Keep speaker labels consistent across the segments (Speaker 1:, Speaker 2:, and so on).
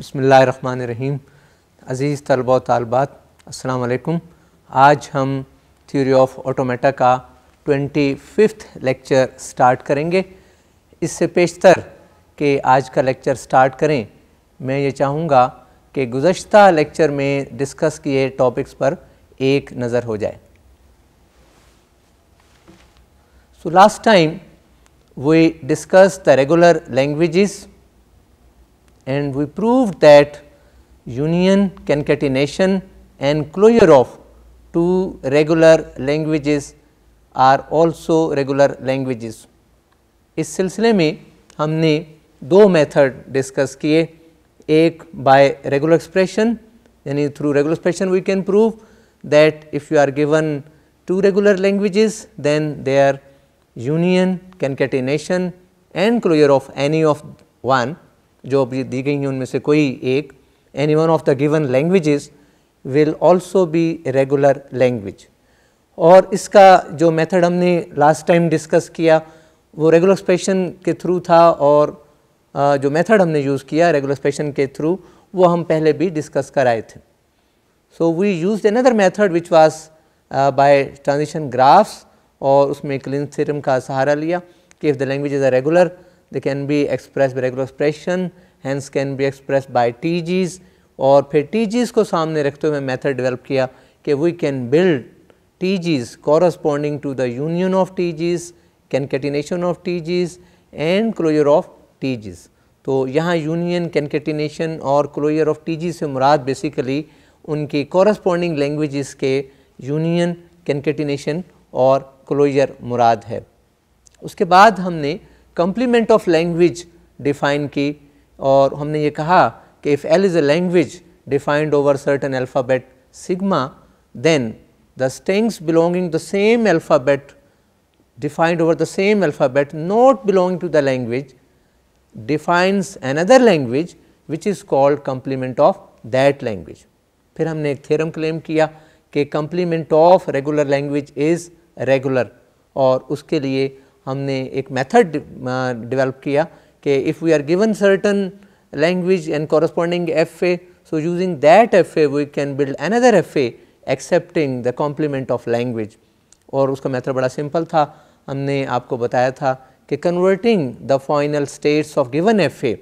Speaker 1: बिस्मिल्लाहिर्रहमानिर्रहीम। अज़ीज़ तलबा व तालिबात, अस्सलाम वालेकुम। आज हम थ्योरी ऑफ ऑटोमेटा का 25th लेक्चर स्टार्ट करेंगे। इससे पेशतर कि आज का लेक्चर स्टार्ट करें, मैं ये चाहूँगा कि गुज़श्ता लेक्चर में डिस्कस किए टॉपिक्स पर एक नज़र हो जाए। So last time we discussed the regular languages and we proved that union, concatenation and closure of two regular languages are also regular languages. इस सिलसिले में हमने दो मेथड डिस्कस किए, एक बाय रेगुलर एक्सप्रेशन, यानी through regular expression we can prove that if you are given two regular languages then their union, concatenation and closure of any of one, जो अभी दी गई हैं उनमें से कोई एक, any one of the given languages will also be regular language. और इसका जो मेथड हमने लास्ट टाइम डिस्कस किया वो रेगुलर एक्सप्रेशन के थ्रू था, और जो मेथड हमने यूज़ किया रेगुलर एक्सप्रेशन के थ्रू वो हम पहले भी डिस्कस कराए थे. So we used another method which was by transition graphs, और उसमें क्लिंज थ्योरम का सहारा लिया कि if the languages are regular they can be expressed by regular expression, hence can be expressed by TGs. और फिर TGs को सामने रखते हुए मेथड डेवलप किया कि we can build TGs corresponding to the union of TGs, concatenation of TGs and closure of TGs. तो यहाँ union, concatenation और closure of TGs से मुराद बेसिकली उनकी corresponding languages के union, concatenation और closure मुराद है. उसके बाद हमने कंप्लीमेंट ऑफ लैंग्वेज डिफ़ाइन की, और हमने ये कहा कि if L is a language defined over certain alphabet sigma, then the strings belonging the same alphabet defined over the same alphabet not belonging to the language defines another language which is called complement of that language. फिर हमने एक theorem claim किया कि complement of regular language is regular, और उसके लिए हमने एक मेथड डेवलप किया कि if we are given certain language and corresponding F A, so using that F A we can build another F A accepting the complement of language. और उसका method बड़ा सिंपल था. हमने आपको बताया था कि converting the final states of given F A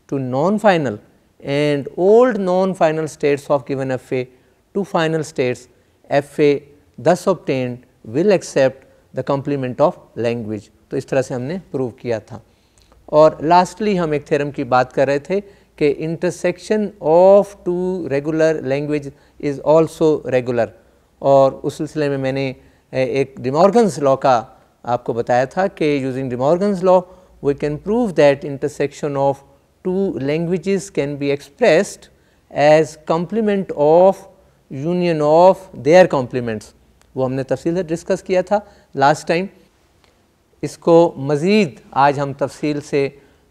Speaker 1: to non final and old non final states of given F A to final states, F A thus obtained will accept the complement of language. तो इस तरह से हमने prove किया था. और lastly हम एक थ्योरम की बात कर रहे थे कि intersection of two regular language is also regular, और उस सिलसिले में मैंने एक डे मॉर्गन्स लॉ का आपको बताया था कि using De Morgan's law we can prove that intersection of two languages can be expressed as complement of union of their complements. वो हमने तफसील से डिस्कस किया था लास्ट टाइम. इसको मज़ीद आज हम तफसील से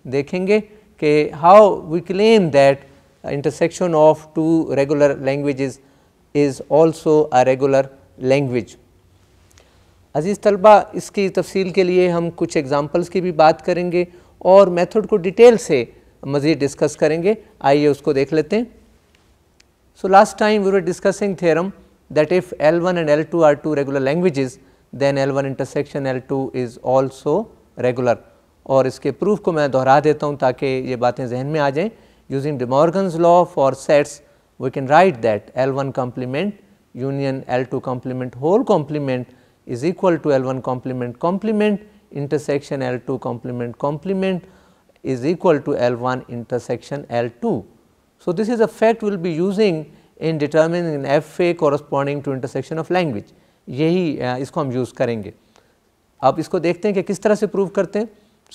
Speaker 1: देखेंगे कि how we claim that intersection of two regular languages is also a regular language. अज़ीज़ तलबा, इसकी तफसील के लिए हम कुछ एग्ज़ाम्पल्स की भी बात करेंगे और मेथड को डिटेल से मज़ीद डिस्कस करेंगे. आइए उसको देख लेते हैं. So last time we were discussing theorem that if L1 and L2 are two regular languages, then L1 intersection L2 is also regular. और इसके प्रूफ को मैं दोहरा देता हूँ ताकि ये बातें जहन में आ जाएं. Using De Morgan's law for sets we can write that L1 complement union L2 complement whole complement is equal to L1 complement complement intersection L2 complement complement is equal to L1 intersection L2. So this is a fact we will be using in determining an FA corresponding to intersection of language. यही इसको हम use करेंगे. अब इसको देखते हैं कि किस तरह से प्रूव करते हैं.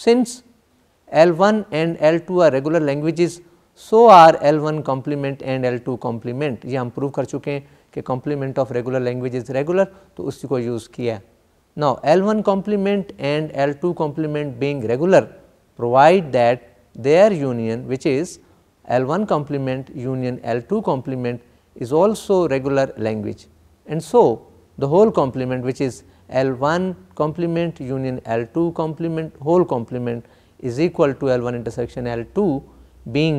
Speaker 1: Since L1 and L2 are regular languages, so are L1 complement and L2 complement. ये हम प्रूव कर चुके हैं कि complement of regular language is regular, तो उसी को यूज़ किया. Now L1 complement and L2 complement being regular provide that their union, which is L1 complement union L2 complement, is also regular language, and so the whole complement, which is L1 complement union L2 complement whole complement, is equal to L1 intersection L2 being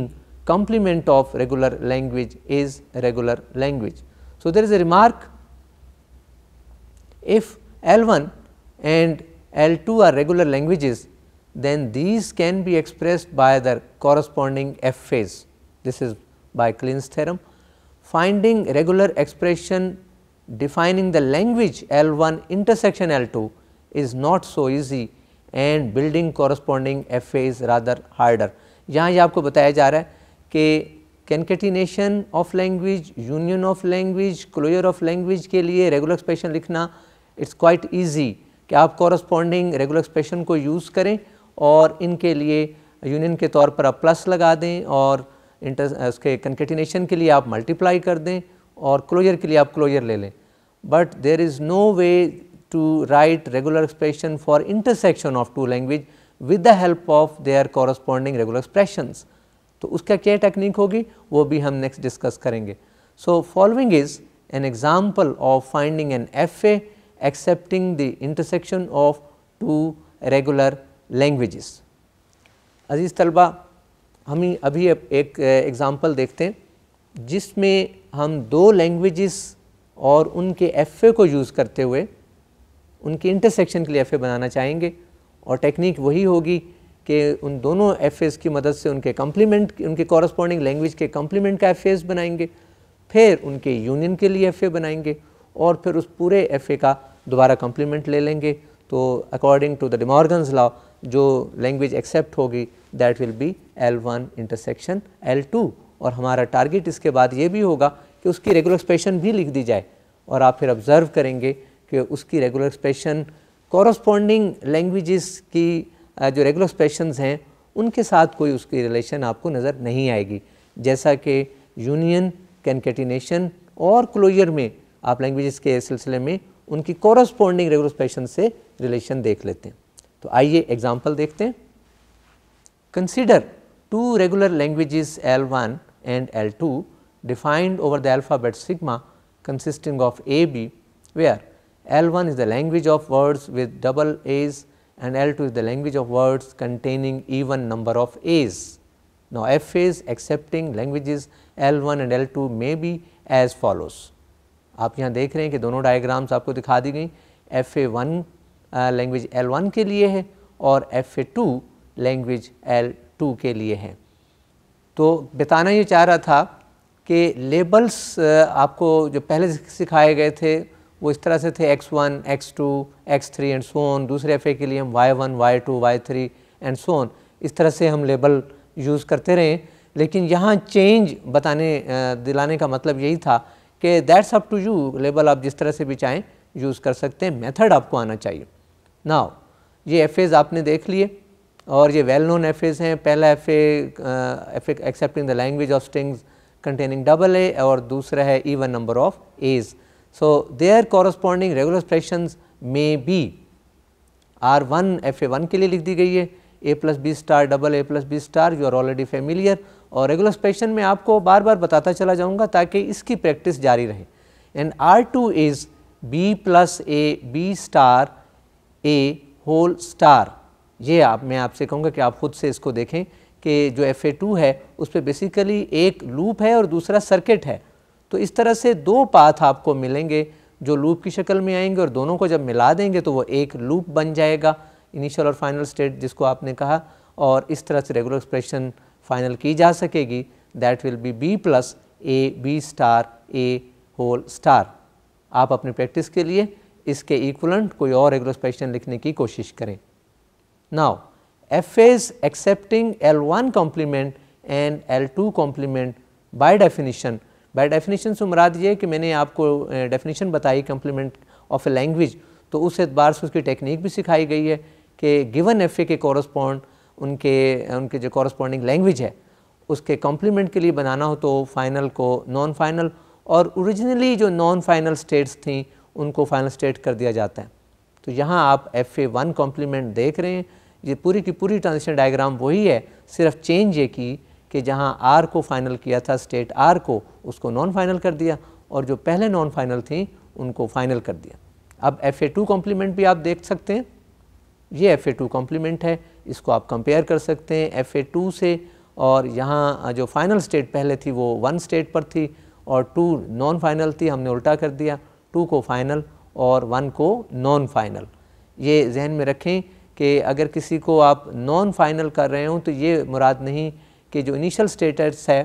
Speaker 1: complement of regular language is regular language. So, there is a remark, if L1 and L2 are regular languages, then these can be expressed by the corresponding F phase. This is by Klein's theorem. Finding regular expression defining the language L1 intersection L2 is not so easy and building corresponding F phase rather harder. यहाँ ये आपको बताया जा रहा है कि concatenation of language, union of language, closure of language के लिए regular expression लिखना it's quite easy कि आप corresponding regular expression को use करें और इनके लिए union के तौर पर आप प्लस लगा दें और उसके concatenation के लिए आप multiply कर दें और closure के लिए आप closure ले लें. But there is no way to write regular expression for intersection of two language with the help of their corresponding regular expressions. तो उसका क्या टेक्निक होगी वो भी हम नेक्स्ट डिस्कस करेंगे. So following is an example of finding an FA accepting the intersection of two regular languages. अजीज़ तलबा, हम अभी एक एग्ज़ाम्पल देखते हैं जिसमें हम दो लैंग्वेजेस और उनके FA को यूज़ करते हुए उनके इंटरसेक्शन के लिए FA बनाना चाहेंगे और टेक्निक वही होगी कि उन दोनों FAs की मदद से उनके कम्प्लीमेंट, उनके कॉरस्पॉन्डिंग लैंग्वेज के कम्प्लीमेंट का FAs बनाएंगे, फिर उनके यूनियन के लिए FA बनाएंगे और फिर उस पूरे FA का दोबारा कम्प्लीमेंट ले लेंगे. तो according to the De Morgan's law जो लैंग्वेज एक्सेप्ट होगी that will be L1 intersection L2 और हमारा टारगेट इसके बाद ये भी होगा कि उसकी रेगुलर एक्सप्रेशन भी लिख दी जाए और आप फिर ऑब्ज़र्व करेंगे कि उसकी रेगुलर एक्सप्रेशन कॉरस्पॉन्डिंग लैंग्वेजेस की जो रेगुलर एक्सप्रेशंस हैं उनके साथ कोई उसकी रिलेशन आपको नज़र नहीं आएगी. जैसा कि यूनियन, कंकैटिनेशन और क्लोजर में आप लैंग्वेजेस के सिलसिले में उनकी कॉरस्पॉन्डिंग रेगुलर एक्सप्रेशन से रिलेशन देख लेते हैं. तो आइए एग्जांपल देखते हैं. Consider two regular languages L1 and L2 defined over the alphabet sigma consisting of AB, where L1 is the language of words with double A's and L2 is the language of words containing even number of A's. Now, FAs accepting languages L1 and L2 may be as follows. आप यहाँ देख रहे हैं कि दोनों diagrams आपको दिखा दी गई. FA1 लैंग्वेज L1 के लिए है और FA2 लैंग्वेज L2 के लिए है. तो बताना ये चाह रहा था कि लेबल्स आपको जो पहले सिखाए गए थे वो इस तरह से थे X1, X2, X3 and so on. दूसरे FA के लिए हम Y1, Y2, Y3 and so on इस तरह से हम लेबल यूज़ करते रहे. लेकिन यहाँ चेंज दिलाने का मतलब यही था कि that's up to you, label आप जिस तरह से भी चाहें यूज़ कर सकते हैं, मेथड आपको आना चाहिए. नाउ ये FAs आपने देख लिए और ये वेल नोन FAs हैं. पहला FA accepting the language of strings containing double A और दूसरा है even number of A's. So, their corresponding regular expressions may be R1 FA1 के लिए लिख दी गई है A plus B star double A plus B star, you are already familiar. और regular expression में आपको बार बार बताता चला जाऊंगा ताकि इसकी प्रैक्टिस जारी रहे. And R2 is B plus A B star A whole star. ये मैं आपसे कहूँगा कि आप खुद से इसको देखें कि जो FA2 है उस पर बेसिकली एक लूप है और दूसरा सर्किट है. तो इस तरह से दो पाथ आपको मिलेंगे जो लूप की शक्ल में आएंगे और दोनों को जब मिला देंगे तो वो एक लूप बन जाएगा, इनिशियल और फाइनल स्टेट जिसको आपने कहा, और इस तरह से रेगुलर एक्सप्रेशन फाइनल की जा सकेगी. That will B B plus A B star A whole star. आप अपनी प्रैक्टिस के लिए इसके इक्वलेंट कोई और रेगुलर एक्सप्रेशन लिखने की कोशिश करें. Now FAs accepting L1 complement and L2 complement by definition से मुराद ये कि मैंने आपको डेफिनेशन बताई complement of a language, तो उस एतबार से उसकी टेक्निक भी सिखाई गई है कि गिवन FA के कॉरस्पॉन्ड उनके जो कॉरस्पॉन्डिंग लैंग्वेज है उसके कॉम्प्लीमेंट के लिए बनाना हो तो फाइनल को नॉन फाइनल और ओरिजिनली जो नॉन फाइनल स्टेट्स थी उनको फाइनल स्टेट कर दिया जाता है. तो यहाँ आप FA1 कॉम्प्लीमेंट देख रहे हैं. ये पूरी की पूरी ट्रांजिशन डायग्राम वही है, सिर्फ चेंज ये की कि जहाँ R को फाइनल किया था स्टेट R को, उसको नॉन फाइनल कर दिया और जो पहले नॉन फाइनल थी उनको फाइनल कर दिया. अब FA2 कॉम्प्लीमेंट भी आप देख सकते हैं. ये FA2 कॉम्प्लीमेंट है, इसको आप कंपेयर कर सकते हैं FA2 से और यहाँ जो फाइनल स्टेट पहले थी वो 1 स्टेट पर थी और 2 नॉन फाइनल थी, हमने उल्टा कर दिया, 2 को फाइनल और 1 को नॉन फाइनल। ये जहन में रखें कि अगर किसी को आप नॉन फाइनल कर रहे हो तो ये मुराद नहीं कि जो इनिशियल स्टेटस है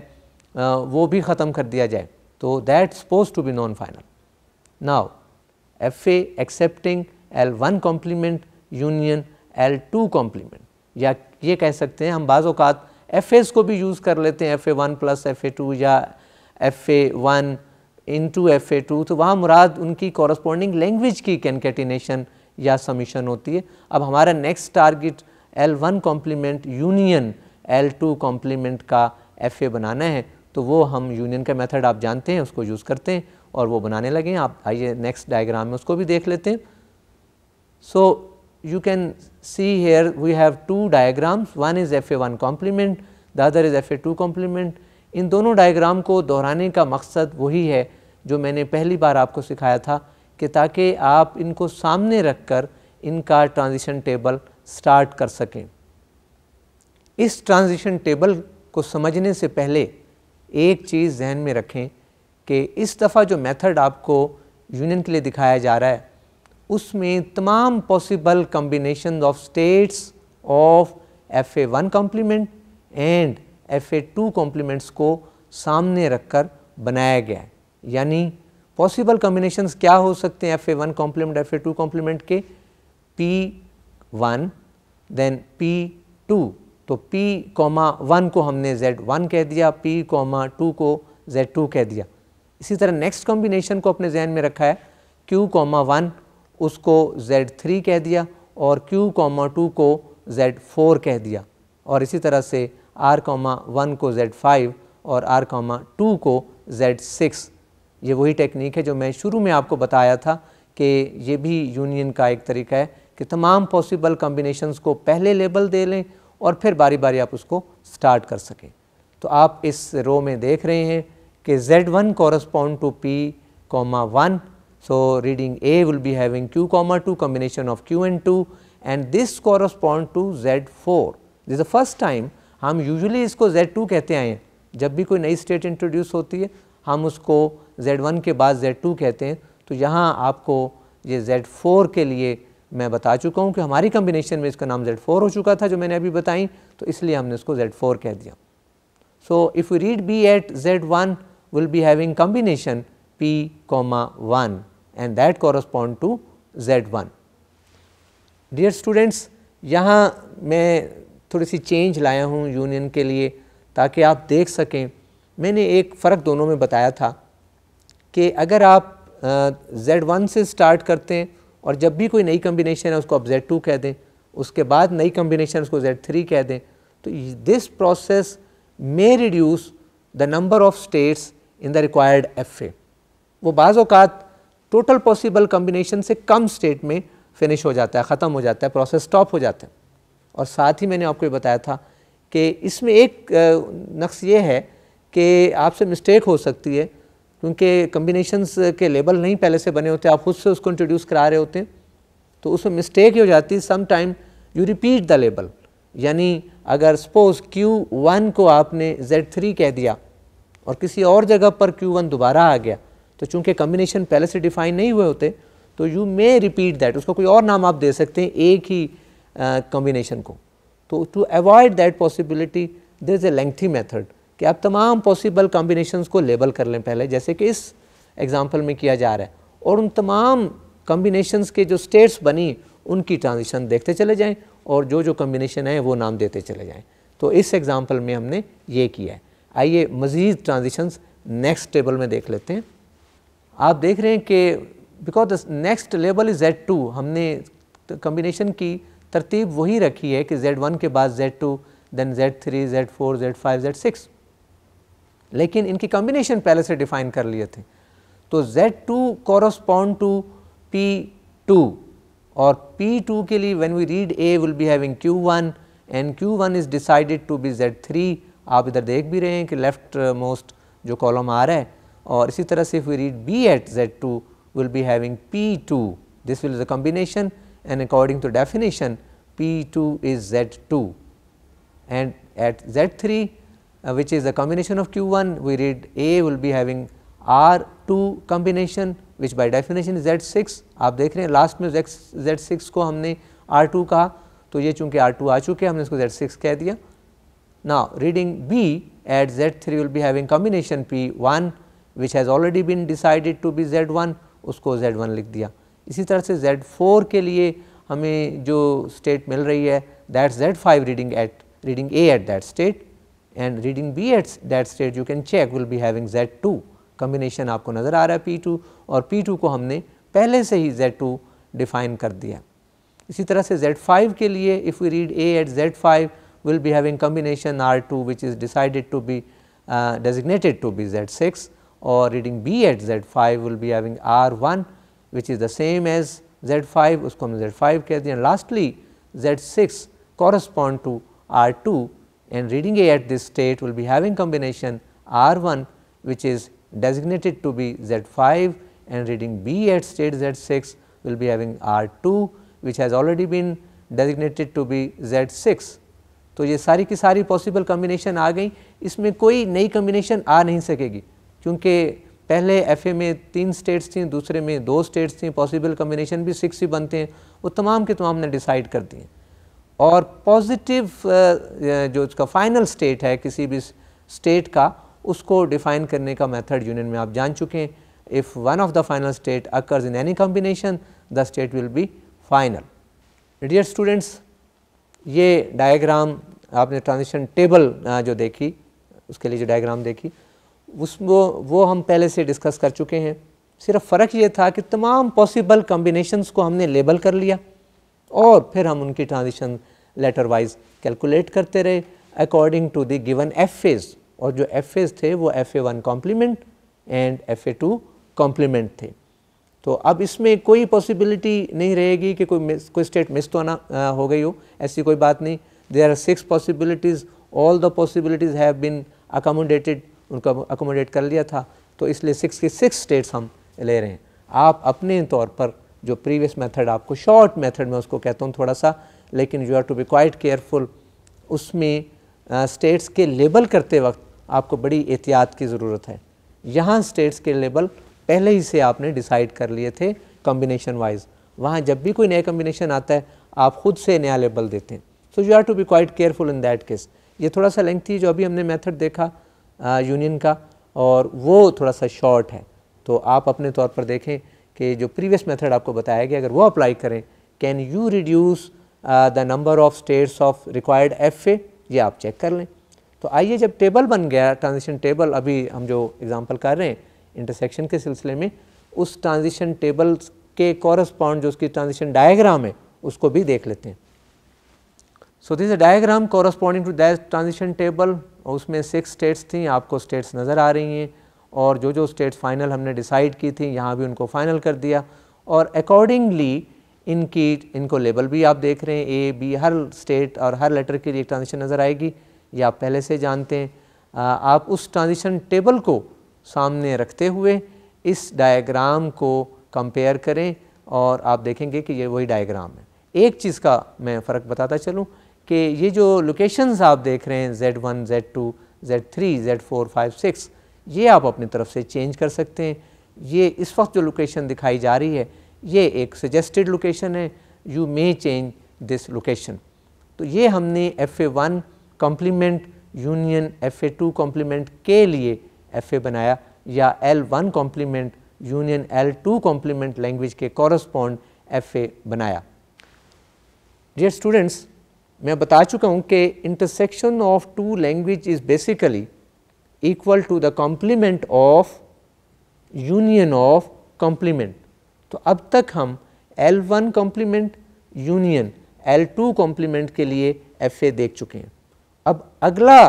Speaker 1: वो भी ख़त्म कर दिया जाए, तो that suppose to be non final. Now FA accepting L1 complement union L2 complement, या ये कह सकते हैं हम बाज़ औक़ात FAs को भी यूज़ कर लेते हैं, FA1 प्लस FA2 या FA1 इंटू FA2, तो वहाँ मुराद उनकी कॉरस्पॉन्डिंग लैंग्वेज की कैनकेटिनेशन या समीशन होती है। अब हमारा next target L1 complement union L2 complement का FA बनाना है, तो वो हम यूनियन का मेथड आप जानते हैं, उसको यूज़ करते हैं और वो बनाने लगे। आप आइए नेक्स्ट डायग्राम में उसको भी देख लेते हैं। सो you can see here we have 2 diagrams, one is FA1 complement, the other is FA2 complement। इन दोनों डायग्राम को दोहराने का मकसद वही है जो मैंने पहली बार आपको सिखाया था कि ताकि आप इनको सामने रखकर इनका ट्रांजिशन टेबल स्टार्ट कर सकें। इस ट्रांजिशन टेबल को समझने से पहले एक चीज़ जहन में रखें कि इस दफ़ा जो मेथड आपको यूनियन के लिए दिखाया जा रहा है उसमें तमाम possible combination of states of FA1 complement and FA2 complements को सामने रखकर बनाया गया है। यानी पॉसिबल कम्बिनेशंस क्या हो सकते हैं FA1 कॉम्प्लीमेंट FA2 कॉम्प्लीमेंट के, P1 देन P2, तो P1 को हमने Z1 कह दिया, P2 को Z2 कह दिया। इसी तरह नेक्स्ट कॉम्बिनेशन को अपने जहन में रखा है, Q1 उसको Z3 कह दिया और Q2 को Z4 कह दिया, और इसी तरह से R1 को Z5 और R2 को Z6। ये वही टेक्निक है जो मैं शुरू में आपको बताया था कि ये भी यूनियन का एक तरीका है कि तमाम पॉसिबल कॉम्बिनेशंस को पहले लेबल दे लें और फिर बारी बारी आप उसको स्टार्ट कर सकें। तो आप इस रो में देख रहे हैं कि Z1 correspond to P1, so reading A will be having Q2 combination of Q and 2 and this correspond to Z4। this is the first time हम usually इसको Z2 कहते आए हैं, जब भी कोई नई स्टेट इंट्रोड्यूस होती है हम उसको Z1 के बाद Z2 कहते हैं। तो यहाँ आपको ये Z4 के लिए मैं बता चुका हूँ कि हमारी कम्बिनेशन में इसका नाम Z4 हो चुका था जो मैंने अभी बताई, तो इसलिए हमने इसको Z4 कह दिया। So if we read B at Z1 will be having combination P1 and that correspond to Z1। Dear students, यहाँ मैं थोड़ी सी चेंज लाया हूँ यूनियन के लिए ताकि आप देख सकें। मैंने एक फ़र्क दोनों में बताया था कि अगर आप Z1 से स्टार्ट करते हैं और जब भी कोई नई कम्बिनेशन है उसको आप Z2 कह दें, उसके बाद नई कम्बिनेशन उसको Z3 कह दें, तो this process may reduce the number of states in the required FA। वो बाज़ औक़ात टोटल पॉसिबल कम्बिनेशन से कम स्टेट में फिनिश हो जाता है, ख़त्म हो जाता है, प्रोसेस स्टॉप हो जाता है। और साथ ही मैंने आपको ये बताया था कि इसमें एक नक्स ये है कि आपसे मिस्टेक हो सकती है क्योंकि कम्बिनेशंस के लेबल नहीं पहले से बने होते, आप खुद से उसको इंट्रोड्यूस करा रहे होते हैं, तो उसमें मिस्टेक हो जाती है। Some time you repeat the label, यानी अगर सपोज Q1 को आपने Z3 कह दिया और किसी और जगह पर Q1 दोबारा आ गया, तो चूंकि कम्बिनेशन पहले से डिफाइन नहीं हुए होते तो यू मे रिपीट दैट, उसको कोई और नाम आप दे सकते हैं एक ही कम्बिनेशन को। तो to avoid that possibility there is a lengthy method कि आप तमाम पॉसिबल कम्बिनेशंस को लेबल कर लें पहले, जैसे कि इस एग्जांपल में किया जा रहा है, और उन तमाम कम्बिनेशंस के जो स्टेट्स बनी उनकी ट्रांजिशन देखते चले जाएं और जो जो कम्बिनेशन है वो नाम देते चले जाएं। तो इस एग्जांपल में हमने ये किया है। आइए मज़ीद ट्रांजिशंस नेक्स्ट टेबल में देख लेते हैं। आप देख रहे हैं कि because the next label is Z2, हमने कम्बिनेशन की तरतीब वही रखी है कि Z1 के बाद Z2, then Z3, Z4, Z5, Z6, लेकिन इनकी कम्बिनेशन पहले से डिफाइन कर लिए थे। तो Z2 कॉरस्पॉन्ड टू P2 और P2 के लिए when we read A will be having Q1 and Q1 is decided to be Z3। आप इधर देख भी रहे हैं कि लेफ्ट मोस्ट जो कॉलम आ रहा है, और इसी तरह से if we read B at Z2 will be having P2, this will is a combination and according to definition P2 is Z2, and at Z3 which is the combination of Q1, we read A will be having R2 combination which by definition is Z6. आप देख रहे हैं last में Z6 को हमने R2 कहा, तो ये चूंकि R2 आ चुके हमने इसको Z6 कह दिया. Now reading B at Z3 will be having combination P1 which has already been decided to be Z1, उसको Z1 लिख दिया. इसी तरह से Z4 के लिए हमें जो स्टेट मिल रही है that's Z5 reading A at that state, and reading B at that state you can check will be having Z2 combination. आपको नज़र आ रहा है P2, और P2 को हमने पहले से ही Z2 डिफाइन कर दिया. इसी तरह से Z5 के लिए if we read A at Z5 will be having combination R2 which is decided to be designated to be Z6, or reading B at Z5 will be having R1 which is the same as Z5, उसको हमने Z5 कह दिया. Lastly Z6 correspond to R2, and reading A at this state will be having combination R1 which is designated to be Z5, and reading B at state Z6 will be having R2 which has already been designated to be Z6. तो ये सारी की सारी possible combination आ गई. इसमें कोई नई combination आ नहीं सकेगी क्योंकि पहले FA में 3 स्टेट्स थी, दूसरे में 2 स्टेट्स थी, पॉसिबल कम्बिनेशन भी 6 ही बनते हैं, वो तमाम के तमाम ने डिसाइड कर दिए. और पॉजिटिव जो उसका फाइनल स्टेट है किसी भी स्टेट का, उसको डिफाइन करने का मेथड यूनियन में आप जान चुके हैं. If one of the final state occurs in any combination the state will be final. Dear students, ये डायग्राम आपने ट्रांजिशन टेबल जो देखी, उसके लिए जो डायग्राम देखी वो हम पहले से डिस्कस कर चुके हैं. सिर्फ फ़र्क ये था कि तमाम पॉसिबल कम्बिनेशंस को हमने लेबल कर लिया और फिर हम उनकी ट्रांजिशन लेटर वाइज कैलकुलेट करते रहे according to the given FAs, और जो FAs थे वो FA1 complement and FA2 complement थे. तो अब इसमें कोई पॉसिबिलिटी नहीं रहेगी कि कोई स्टेट मिस तो ना हो गई हो, ऐसी कोई बात नहीं. There are 6 possibilities, all the possibilities have been accommodated, उनको अकोमोडेट कर लिया था, तो इसलिए 6 की 6 स्टेट्स हम ले रहे हैं. आप अपने तौर पर जो प्रीवियस मेथड आपको शॉर्ट मेथड में उसको कहता हूँ थोड़ा सा, लेकिन you have to be quite careful. उसमें स्टेट्स के लेबल करते वक्त आपको बड़ी एहतियात की ज़रूरत है. यहाँ स्टेट्स के लेबल पहले ही से आपने डिसाइड कर लिए थे कॉम्बिनेशन वाइज. वहाँ जब भी कोई नया कॉम्बिनेशन आता है आप खुद से नया लेबल देते हैं. So you have to be quite careful in that case. ये थोड़ा सा लेंथी जो अभी हमने मेथड देखा यूनियन का, और वो थोड़ा सा शॉर्ट है. तो आप अपने तौर पर देखें कि जो प्रीवियस मेथड आपको बताया गया अगर वो अप्लाई करें, can you reduce the number of states of required FA, ये आप चेक कर लें. तो आइए, जब टेबल बन गया ट्रांजिशन टेबल, अभी हम जो एग्जांपल कर रहे हैं इंटरसेक्शन के सिलसिले में, उस ट्रांजिशन टेबल के कॉरस्पॉन्ड जो उसकी ट्रांजिशन डायग्राम है उसको भी देख लेते हैं. So this a diagram corresponding to that transition table. उसमें 6 स्टेट्स थी, आपको स्टेट्स नज़र आ रही हैं, और जो स्टेट्स फाइनल हमने डिसाइड की थी यहाँ भी उनको फाइनल कर दिया, और अकॉर्डिंगली इनको लेबल भी आप देख रहे हैं. A, B, हर स्टेट और हर लेटर के लिए एक ट्रांजिशन नज़र आएगी, ये आप पहले से जानते हैं. आप उस ट्रांजिशन टेबल को सामने रखते हुए इस डायग्राम को कंपेयर करें और आप देखेंगे कि ये वही डायग्राम है. एक चीज़ का मैं फ़र्क बताता चलूँ कि ये जो लोकेशंस आप देख रहे हैं Z1, Z2, Z3, Z4, 5, 6, ये आप अपनी तरफ से चेंज कर सकते हैं. ये इस वक्त जो लोकेशन दिखाई जा रही है ये एक सजेस्टेड लोकेशन है, you may change this location. तो ये हमने FA1 complement union FA2 complement के लिए FA बनाया, या L1 complement union L2 complement language के कॉरस्पॉन्ड FA बनाया. डियर स्टूडेंट्स, मैं बता चुका हूँ कि intersection of 2 language is basically equal to the complement of union of complement. तो अब तक हम L1 complement union L2 complement के लिए FA देख चुके हैं. अब अगला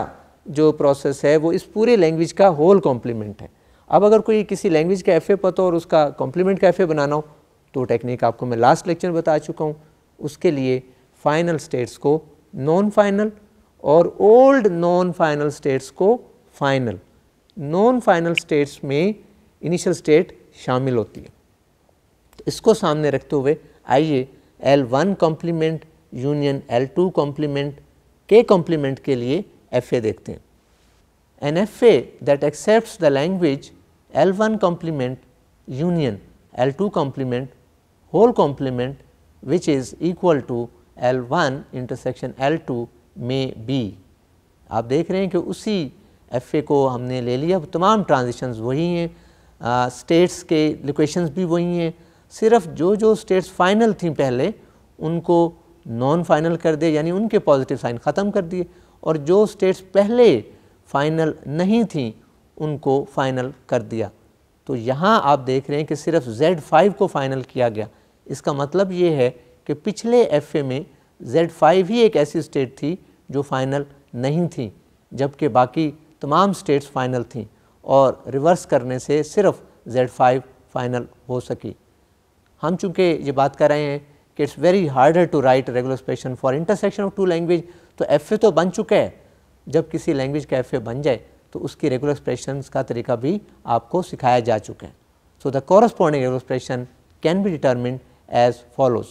Speaker 1: जो प्रोसेस है वो इस पूरे लैंग्वेज का होल कॉम्प्लीमेंट है. अब अगर कोई किसी लैंग्वेज का FA पता हो और उसका कॉम्प्लीमेंट का FA बनाना हो, तो टेक्निक आपको मैं लास्ट लेक्चर में बता चुका हूँ. उसके लिए फाइनल स्टेट्स को नॉन फाइनल और ओल्ड नॉन फाइनल स्टेट्स को फाइनल. नॉन फाइनल स्टेट्स में इनिशियल स्टेट शामिल होती है. तो इसको सामने रखते हुए आइए L1 complement union L2 complement के कॉम्प्लीमेंट के लिए FA देखते हैं. an FA that accepts the language L1 complement union L2 complement whole complement which is equal to L1 intersection L2 may be। आप देख रहे हैं कि उसी FA को हमने ले लिया, तमाम ट्रांजिशंस वही हैं, स्टेट्स के लोकेशंस भी वही हैं, सिर्फ जो स्टेट्स फाइनल थी पहले उनको नॉन फाइनल कर दिए, यानी उनके पॉजिटिव साइन ख़त्म कर दिए, और जो स्टेट्स पहले फाइनल नहीं थी उनको फाइनल कर दिया। तो यहाँ आप देख रहे हैं कि सिर्फ Z5 को फाइनल किया गया। इसका मतलब ये है कि पिछले FA में Z5 ही एक ऐसी स्टेट थी जो फाइनल नहीं थी, जबकि बाकी तमाम स्टेट्स फाइनल थीं, और रिवर्स करने से सिर्फ Z5 फाइनल हो सकी। हम चूँकि ये बात कर रहे हैं कि it's very harder to write regular expression for intersection of two language, तो FA तो बन चुका है, जब किसी लैंग्वेज का FA बन जाए तो उसकी रेगुलर एक्सप्रेशंस का तरीका भी आपको सिखाया जा चुका है। So the corresponding regular expression can be determined as follows.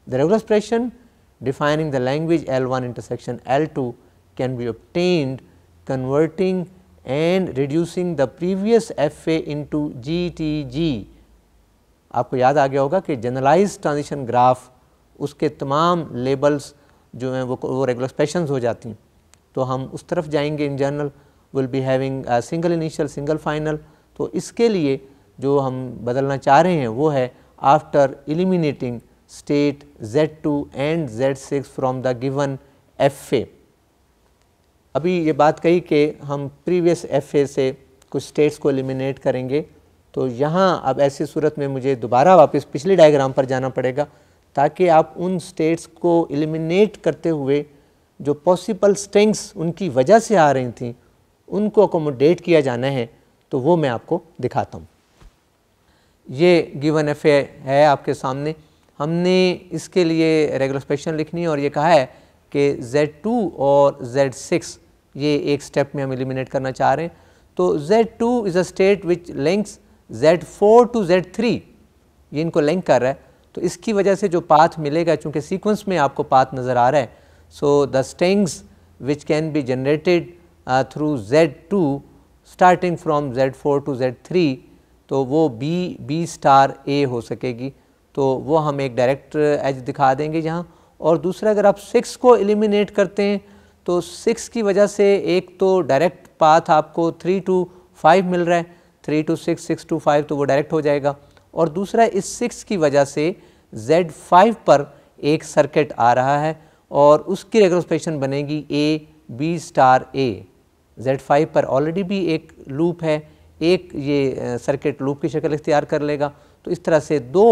Speaker 1: The regular expression defining the language L1 intersection L2 can be obtained converting and reducing the previous FA into GTG। आपको याद आ गया होगा कि जनरलाइज ट्रांजिशन ग्राफ, उसके तमाम labels जो हैं वो रेगुलर एक्सप्रेशंस हो जाती हैं, तो हम उस तरफ जाएंगे। In general will be having single initial single final. तो इसके लिए जो हम बदलना चाह रहे हैं वो है after eliminating state Z2 and Z6 from the given FA। अभी ये बात कही कि हम प्रीवियस FA से कुछ स्टेट्स को एलिमिनेट करेंगे, तो यहाँ अब ऐसी सूरत में मुझे दोबारा वापस पिछले डायग्राम पर जाना पड़ेगा, ताकि आप उन स्टेट्स को एलिमिनेट करते हुए जो पॉसिबल स्ट्रिंग्स उनकी वजह से आ रही थी उनको अकोमोडेट किया जाना है, तो वो मैं आपको दिखाता हूँ। ये गिवन FA है आपके सामने। हमने इसके लिए रेगुलर एक्सप्रेशन लिखनी है और ये कहा है कि Z2 और Z6 ये एक स्टेप में हम एलिमिनेट करना चाह रहे हैं। तो Z2 is a state which links Z4 to Z3, ये इनको लिंक कर रहा है, तो इसकी वजह से जो पाथ मिलेगा, चूँकि सीक्वेंस में आपको पाथ नज़र आ रहा है, so the strings which can be generated through Z2 starting from Z4 to Z3, तो वो B स्टार A हो सकेगी। तो वो हम एक डायरेक्ट एज दिखा देंगे यहाँ। और दूसरा, अगर आप 6 को एलिमिनेट करते हैं तो 6 की वजह से एक तो डायरेक्ट पाथ आपको 3 to 5 मिल रहा है, 3 to 6, 6 to 5, तो वो डायरेक्ट हो जाएगा। और दूसरा, इस 6 की वजह से Z5 पर एक सर्किट आ रहा है और उसकी रेगुलर एक्सप्रेशन बनेगी A B star A। Z5 पर ऑलरेडी भी एक लूप है, एक ये सर्किट लूप की शक्ल इख्तियार कर लेगा, तो इस तरह से दो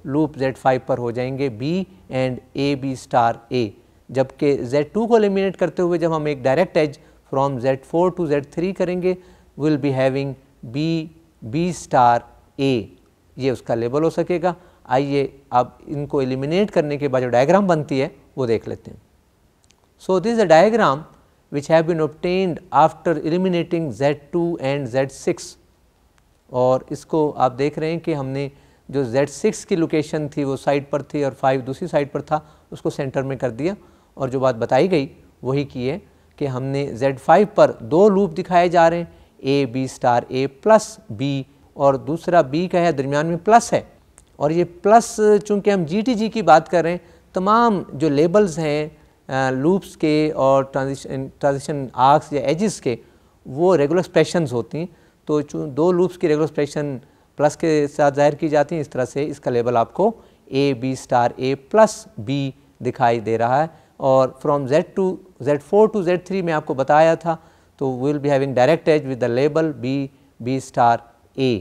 Speaker 1: लूप Z5 पर हो जाएंगे B and A B star A। जबकि Z2 को एलिमिनेट करते हुए जब हम एक direct as from Z4 to Z3 करेंगे, will be having B star A, ये उसका लेबल हो सकेगा। आइए अब इनको एलिमिनेट करने के बाद जो डायग्राम बनती है वो देख लेते हैं। So this is a diagram which have been obtained after eliminating Z2 and Z6, और इसको आप देख रहे हैं कि हमने जो Z6 की लोकेशन थी वो साइड पर थी और 5 दूसरी साइड पर था, उसको सेंटर में कर दिया। और जो बात बताई गई वही की है कि हमने Z5 पर दो लूप दिखाए जा रहे हैं, A B star A plus B, और दूसरा B का है दरमियान में प्लस है। और ये प्लस चूँकि हम GTG की बात कर रहे हैं, तमाम जो लेबल्स हैं लूप्स के और ट्रांजिशन आर्क्स या एजेस के, वो रेगुलर एक्सप्रेशंस होती हैं। तो दो लूप्स की रेगुलर एक्सप्रेशन प्लस के साथ जाहिर की जाती है। इस तरह से इसका लेबल आपको A B star A plus B दिखाई दे रहा है। और फ्रॉम Z4 टू Z3 में आपको बताया था, तो will be having direct edge with the label B star A।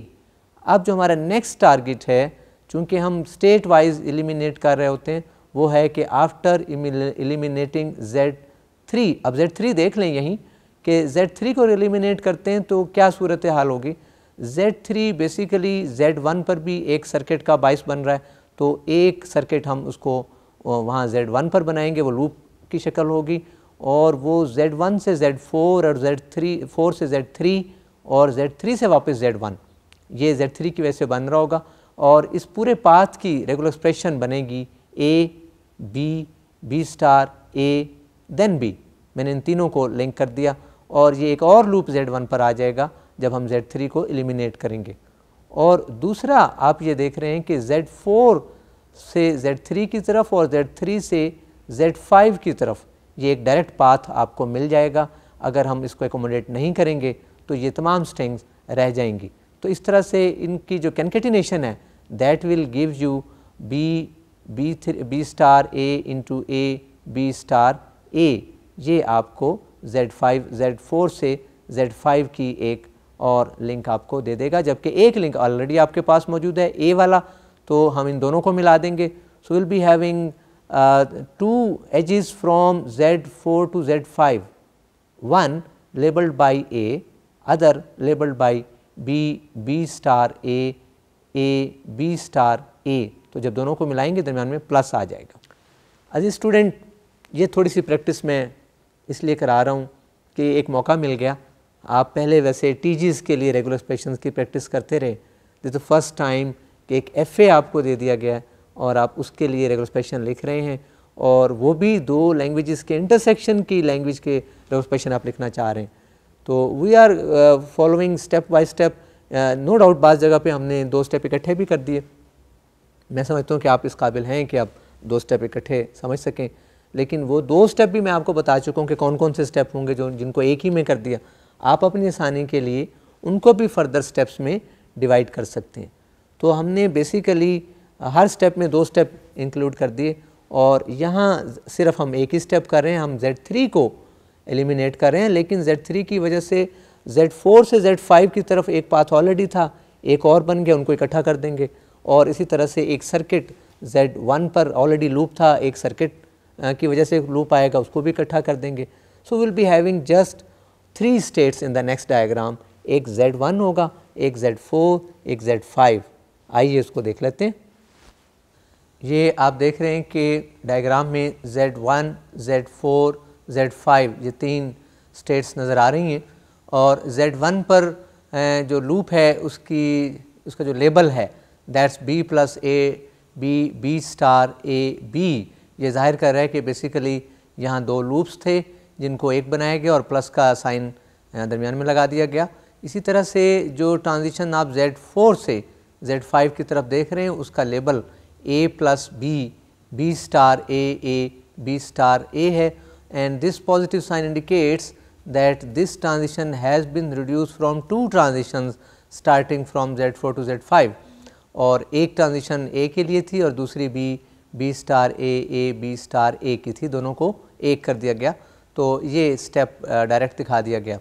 Speaker 1: अब जो हमारा नेक्स्ट टारगेट है, चूँकि हम स्टेट वाइज एलिमिनेट कर रहे होते हैं, वो है कि आफ्टर एलिमिनेटिंग Z3, अब Z3 देख लें यहीं कि Z3 को एलिमिनेट करते हैं तो क्या सूरत हाल होगी। Z3 बेसिकली Z1 पर भी एक सर्किट का बाइस बन रहा है, तो एक सर्किट हम उसको वहाँ Z1 पर बनाएंगे, वो लूप की शक्ल होगी, और वो Z1 से Z4 और Z4 से Z3 और Z3 से वापस Z1, ये Z3 की वजह से बन रहा होगा। और इस पूरे पाथ की रेगुलर एक्सप्रेशन बनेगी A B B star A then B। मैंने इन तीनों को लिंक कर दिया और ये एक और लूप Z1 पर आ जाएगा जब हम Z3 को एलिमिनेट करेंगे। और दूसरा आप ये देख रहे हैं कि Z4 से Z3 की तरफ और Z3 से Z5 की तरफ ये एक डायरेक्ट पाथ आपको मिल जाएगा। अगर हम इसको एकोमोडेट नहीं करेंगे तो ये तमाम स्ट्रिंग्स रह जाएंगी। तो इस तरह से इनकी जो कैनकेटिनेशन है that will give you B star A into A B star A, ये आपको Z4 से Z5 की एक और लिंक आपको दे देगा, जबकि एक लिंक ऑलरेडी आपके पास मौजूद है A वाला, तो हम इन दोनों को मिला देंगे। So will be having two edges from Z4 to Z5, one labeled by A, other labeled by B star A B star A। तो जब दोनों को मिलाएंगे दरम्यान में प्लस आ जाएगा। अजीज स्टूडेंट, ये थोड़ी सी प्रैक्टिस मैं इसलिए करा रहा हूँ कि एक मौका मिल गया। आप पहले वैसे टीजीज़ के लिए रेगुलर एक्सप्रेशंस की प्रैक्टिस करते रहे, दिस द फर्स्ट टाइम कि एक FA आपको दे दिया गया है और आप उसके लिए रेगुलर एक्सप्रेशन लिख रहे हैं, और वो भी दो लैंग्वेजेस के इंटरसेक्शन की लैंग्वेज के रेगुलर एक्सप्रेशन आप लिखना चाह रहे हैं। तो we are following step by step. No doubt बाज़ जगह पे हमने दो स्टेप इकट्ठे भी कर दिए। मैं समझता हूँ कि आप इस काबिल हैं कि आप दो स्टेप इकट्ठे समझ सकें, लेकिन वो दो स्टेप भी मैं आपको बता चुका हूँ कि कौन कौन से स्टेप होंगे जो जिनको एक ही में कर दिया। आप अपनी आसानी के लिए उनको भी फर्दर स्टेप्स में डिवाइड कर सकते हैं। तो हमने बेसिकली हर स्टेप में दो स्टेप इंक्लूड कर दिए, और यहाँ सिर्फ हम एक ही स्टेप कर रहे हैं, हम Z3 को एलिमिनेट कर रहे हैं, लेकिन Z3 की वजह से Z4 से Z5 की तरफ एक पाथ ऑलरेडी था, एक और बन गया, उनको इकट्ठा कर देंगे। और इसी तरह से एक सर्किट Z1 पर ऑलरेडी लूप था, एक सर्किट की वजह से लूप आएगा, उसको भी इकट्ठा कर देंगे। So will be having just 3 states in the next diagram, एक Z1 होगा, एक Z4, एक Z5। आइए इसको देख लेते हैं। ये आप देख रहे हैं कि डायग्राम में Z1, Z4, Z5 ये 3 स्टेट्स नज़र आ रही हैं, और Z1 पर जो लूप है उसका जो लेबल है that's B plus A B star A B। ये जाहिर कर रहा है कि बेसिकली यहाँ दो लूप्स थे जिनको एक बनाया गया और प्लस का साइन दरमियान में लगा दिया गया। इसी तरह से जो ट्रांजिशन आप Z4 से Z5 की तरफ देख रहे हैं उसका label A plus B star A B star A है, and this positive sign indicates that this transition has been reduced from 2 transitions starting from Z4 to Z5, और एक ट्रांजिशन A के लिए थी और दूसरी B star A B star A की थी, दोनों को एक कर दिया गया। तो ये स्टेप डायरेक्ट दिखा दिया गया।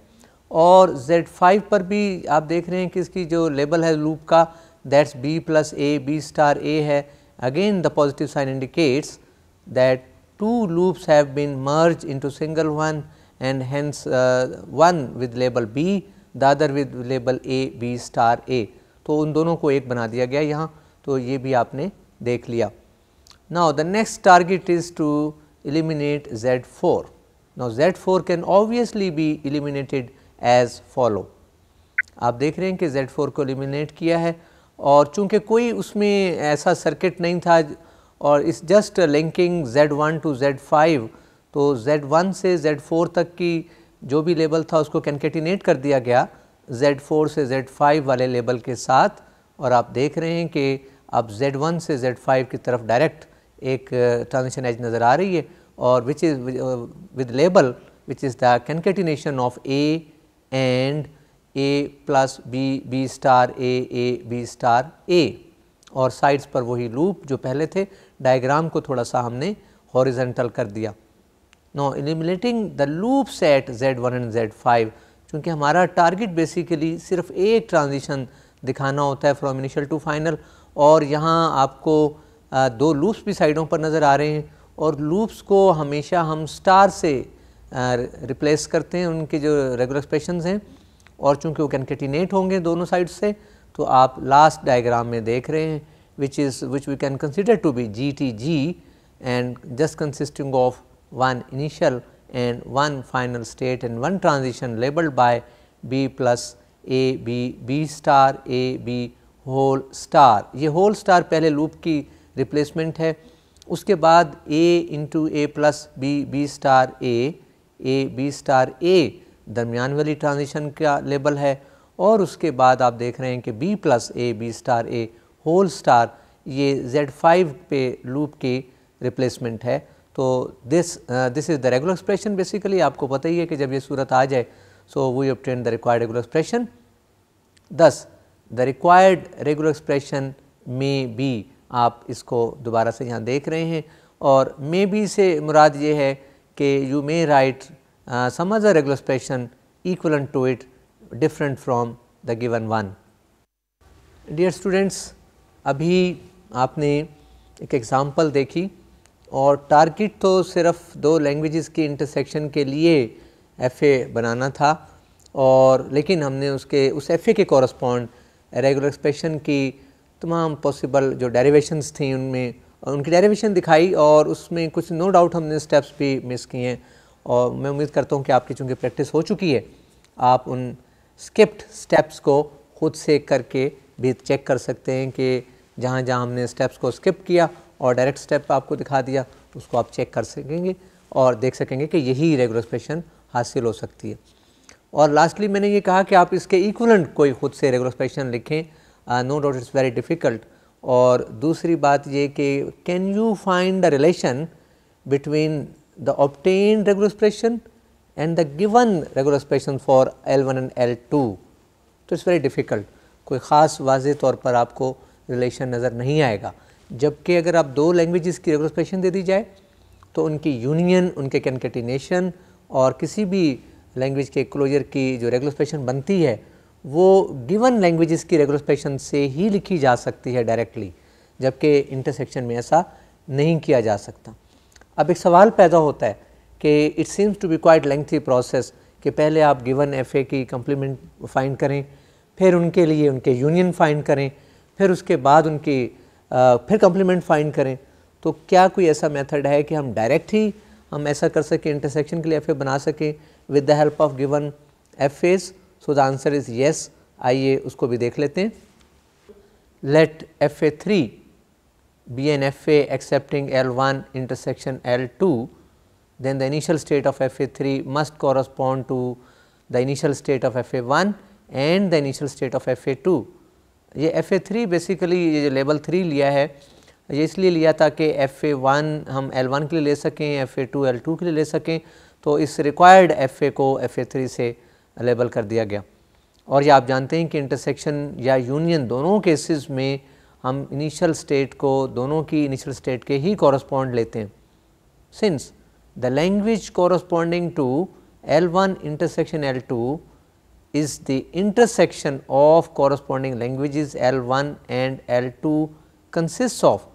Speaker 1: और Z5 पर भी आप देख रहे हैं कि इसकी जो लेबल है लूप का that's B plus A B star A है। Again the positive sign indicates that 2 loops have been merged into single one, and hence one with label B, the other with label A B star A। तो उन दोनों को एक बना दिया गया यहाँ, तो ये भी आपने देख लिया। Now the next target is to eliminate Z4. Now Z4 can obviously be eliminated as follow। आप देख रहे हैं कि Z4 को एलिमिनेट किया है, और चूंकि कोई उसमें ऐसा सर्किट नहीं था और इस just linking Z1 to Z5, तो Z1 से Z4 तक की जो भी लेबल था उसको कैनकेटिनेट कर दिया गया Z4 से Z5 वाले लेबल के साथ, और आप देख रहे हैं कि अब Z1 से Z5 की तरफ डायरेक्ट एक ट्रांजिशन एज नज़र आ रही है, और which is with label which is the concatenation of A and A plus B star A B star A, और साइड्स पर वही लूप जो पहले थे। डायग्राम को थोड़ा सा हमने हॉरिजॉन्टल कर दिया। No eliminating the loops at Z1 and Z5, क्योंकि हमारा टारगेट बेसिकली सिर्फ एक ट्रांजिशन दिखाना होता है फ्रॉम इनिशियल टू फाइनल, और यहाँ आपको दो लूप्स भी साइडों पर नज़र आ रहे हैं, और लूप्स को हमेशा हम स्टार से रिप्लेस करते हैं उनके जो रेगुलर एक्सप्रेशंस हैं, और चूँकि वो कैनकेटिनेट होंगे दोनों साइड से, तो आप लास्ट डायग्राम में देख रहे हैं which we can consider to be GTG, and just consisting of one initial and one final state and one transition labeled by B plus A B star A B whole star. ये whole star पहले loop की replacement है, उसके बाद A into A plus B star A B star A दरमियान वाली transition का label है, और उसके बाद आप देख रहे हैं कि B plus A, B star A whole star, ये Z5 पे लूप की रिप्लेसमेंट है। तो this is the regular expression. Basically आपको पता ही है कि जब ये सूरत आ जाए, so we obtain the required regular expression. Thus the required regular expression में बी, आप इसको दोबारा से यहाँ देख रहे हैं, और मे बी से मुराद ये है कि you may write some other regular expression equivalent to it different from the given one. Dear students, अभी आपने एक एग्ज़ाम्पल देखी, और टारगेट तो सिर्फ दो लैंग्वेजेस की इंटरसेक्शन के लिए FA बनाना था, और लेकिन हमने उस FA के कॉरस्पॉन्ड रेगुलर एक्सप्रेशन की तमाम पॉसिबल जो डेरिवेशंस थी उनकी डेरिवेशन दिखाई, और उसमें कुछ नो डाउट हमने स्टेप्स भी मिस किए हैं। और मैं उम्मीद करता हूँ कि आपकी चूँकि प्रैक्टिस हो चुकी है, आप उन स्किप्ड स्टेप्स को खुद से करके भी चेक कर सकते हैं कि जहाँ जहाँ हमने स्टेप्स को स्किप किया और डायरेक्ट स्टेप आपको दिखा दिया, उसको आप चेक कर सकेंगे और देख सकेंगे कि यही रेगुलर एक्सप्रेशन हासिल हो सकती है। और लास्टली मैंने ये कहा कि आप इसके इक्वलेंट कोई खुद से रेगुलर एक्सप्रेशन लिखें, no doubt it's very difficult. और दूसरी बात ये कि can you find the relation between the obtained regular expression and the given regular expression for L1 and L2, तो इट्स वेरी डिफ़िकल्ट। कोई ख़ास वाज़ेह तौर पर आपको रिलेशन नज़र नहीं आएगा। जबकि अगर आप दो लैंग्वेजेस की रेगुलर एक्सप्रेशन दे दी जाए, तो उनकी यूनियन, उनके कंकैटिनेशन और किसी भी लैंग्वेज के क्लोजर की जो रेगुलर एक्सप्रेशन बनती है, वो गिवन लैंग्वेजेस की रेगुलर एक्सप्रेशन से ही लिखी जा सकती है डायरेक्टली, जबकि इंटरसेक्शन में ऐसा नहीं किया जा सकता। अब एक सवाल पैदा होता है कि it seems to be quite lengthy process कि पहले आप गिवन FA की कम्प्लीमेंट फाइंड करें, फिर उनके लिए उनके यूनियन फाइंड करें, फिर उसके बाद उनकी फिर कम्प्लीमेंट फाइंड करें। तो क्या कोई ऐसा मेथड है कि हम डायरेक्ट ही हम ऐसा कर सकें, इंटरसेक्शन के लिए FA बना सकें with the help of given FAs? So the answer is yes. आइए उसको भी देख लेते हैं। Let FA3 be an FA accepting L1 intersection L2, then the initial state of FA3 must correspond to the initial state of FA1 and the initial state of FA2. ये FA3 basically ये जो label 3 लिया है, ये इसलिए लिया था कि FA1 हम L1 के लिए ले सकें, FA2 L2 के लिए ले सकें, तो इस रिक्वायर्ड FA को FA3 से लेबल कर दिया गया। और ये आप जानते हैं कि इंटरसेक्शन या यूनियन दोनों केसेस में हम इनिशियल स्टेट को दोनों की इनिशियल स्टेट के ही कॉरस्पॉन्ड लेते हैं। Since the language corresponding to L1 intersection L2 is the intersection of corresponding languages L1 and L2 consists of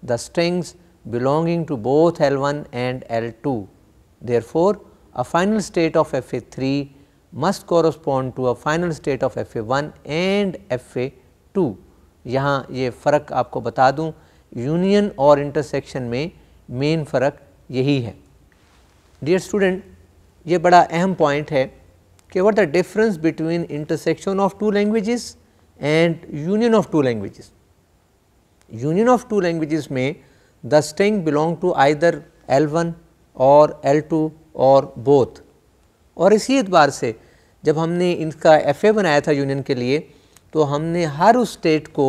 Speaker 1: the strings belonging to both L1 and L2. Therefore, a final state of FA3 must correspond to a final state of FA1 and FA2. यहाँ ये फ़र्क आपको बता दूँ, union और intersection में main फ़र्क यही है। डियर स्टूडेंट, ये बड़ा अहम पॉइंट है कि what the difference between intersection of two languages and union of two languages. Union of two languages में the string belong to either L1 और L2 और बोथ। और इसी एतबार से जब हमने इनका FA बनाया था यूनियन के लिए, तो हमने हर उस स्टेट को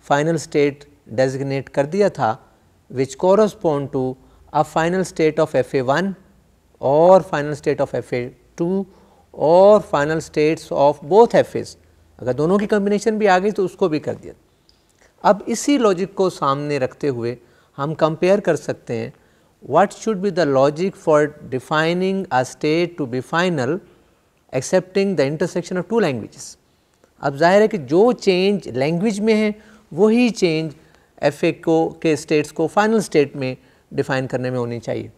Speaker 1: फाइनल स्टेट डेजिग्नेट कर दिया था which correspond to a final state of FA1 और फाइनल स्टेट ऑफ FA2 और final states of both FAs। अगर दोनों की कम्बिनेशन भी आ गई तो उसको भी कर दिया। अब इसी लॉजिक को सामने रखते हुए हम कंपेयर कर सकते हैं what should be the logic for defining a state to be final accepting the intersection of two languages. अब जाहिर है कि जो चेंज लैंग्वेज में है वही चेंज FA को के स्टेट्स को फाइनल स्टेट में डिफ़ाइन करने में होनी चाहिए।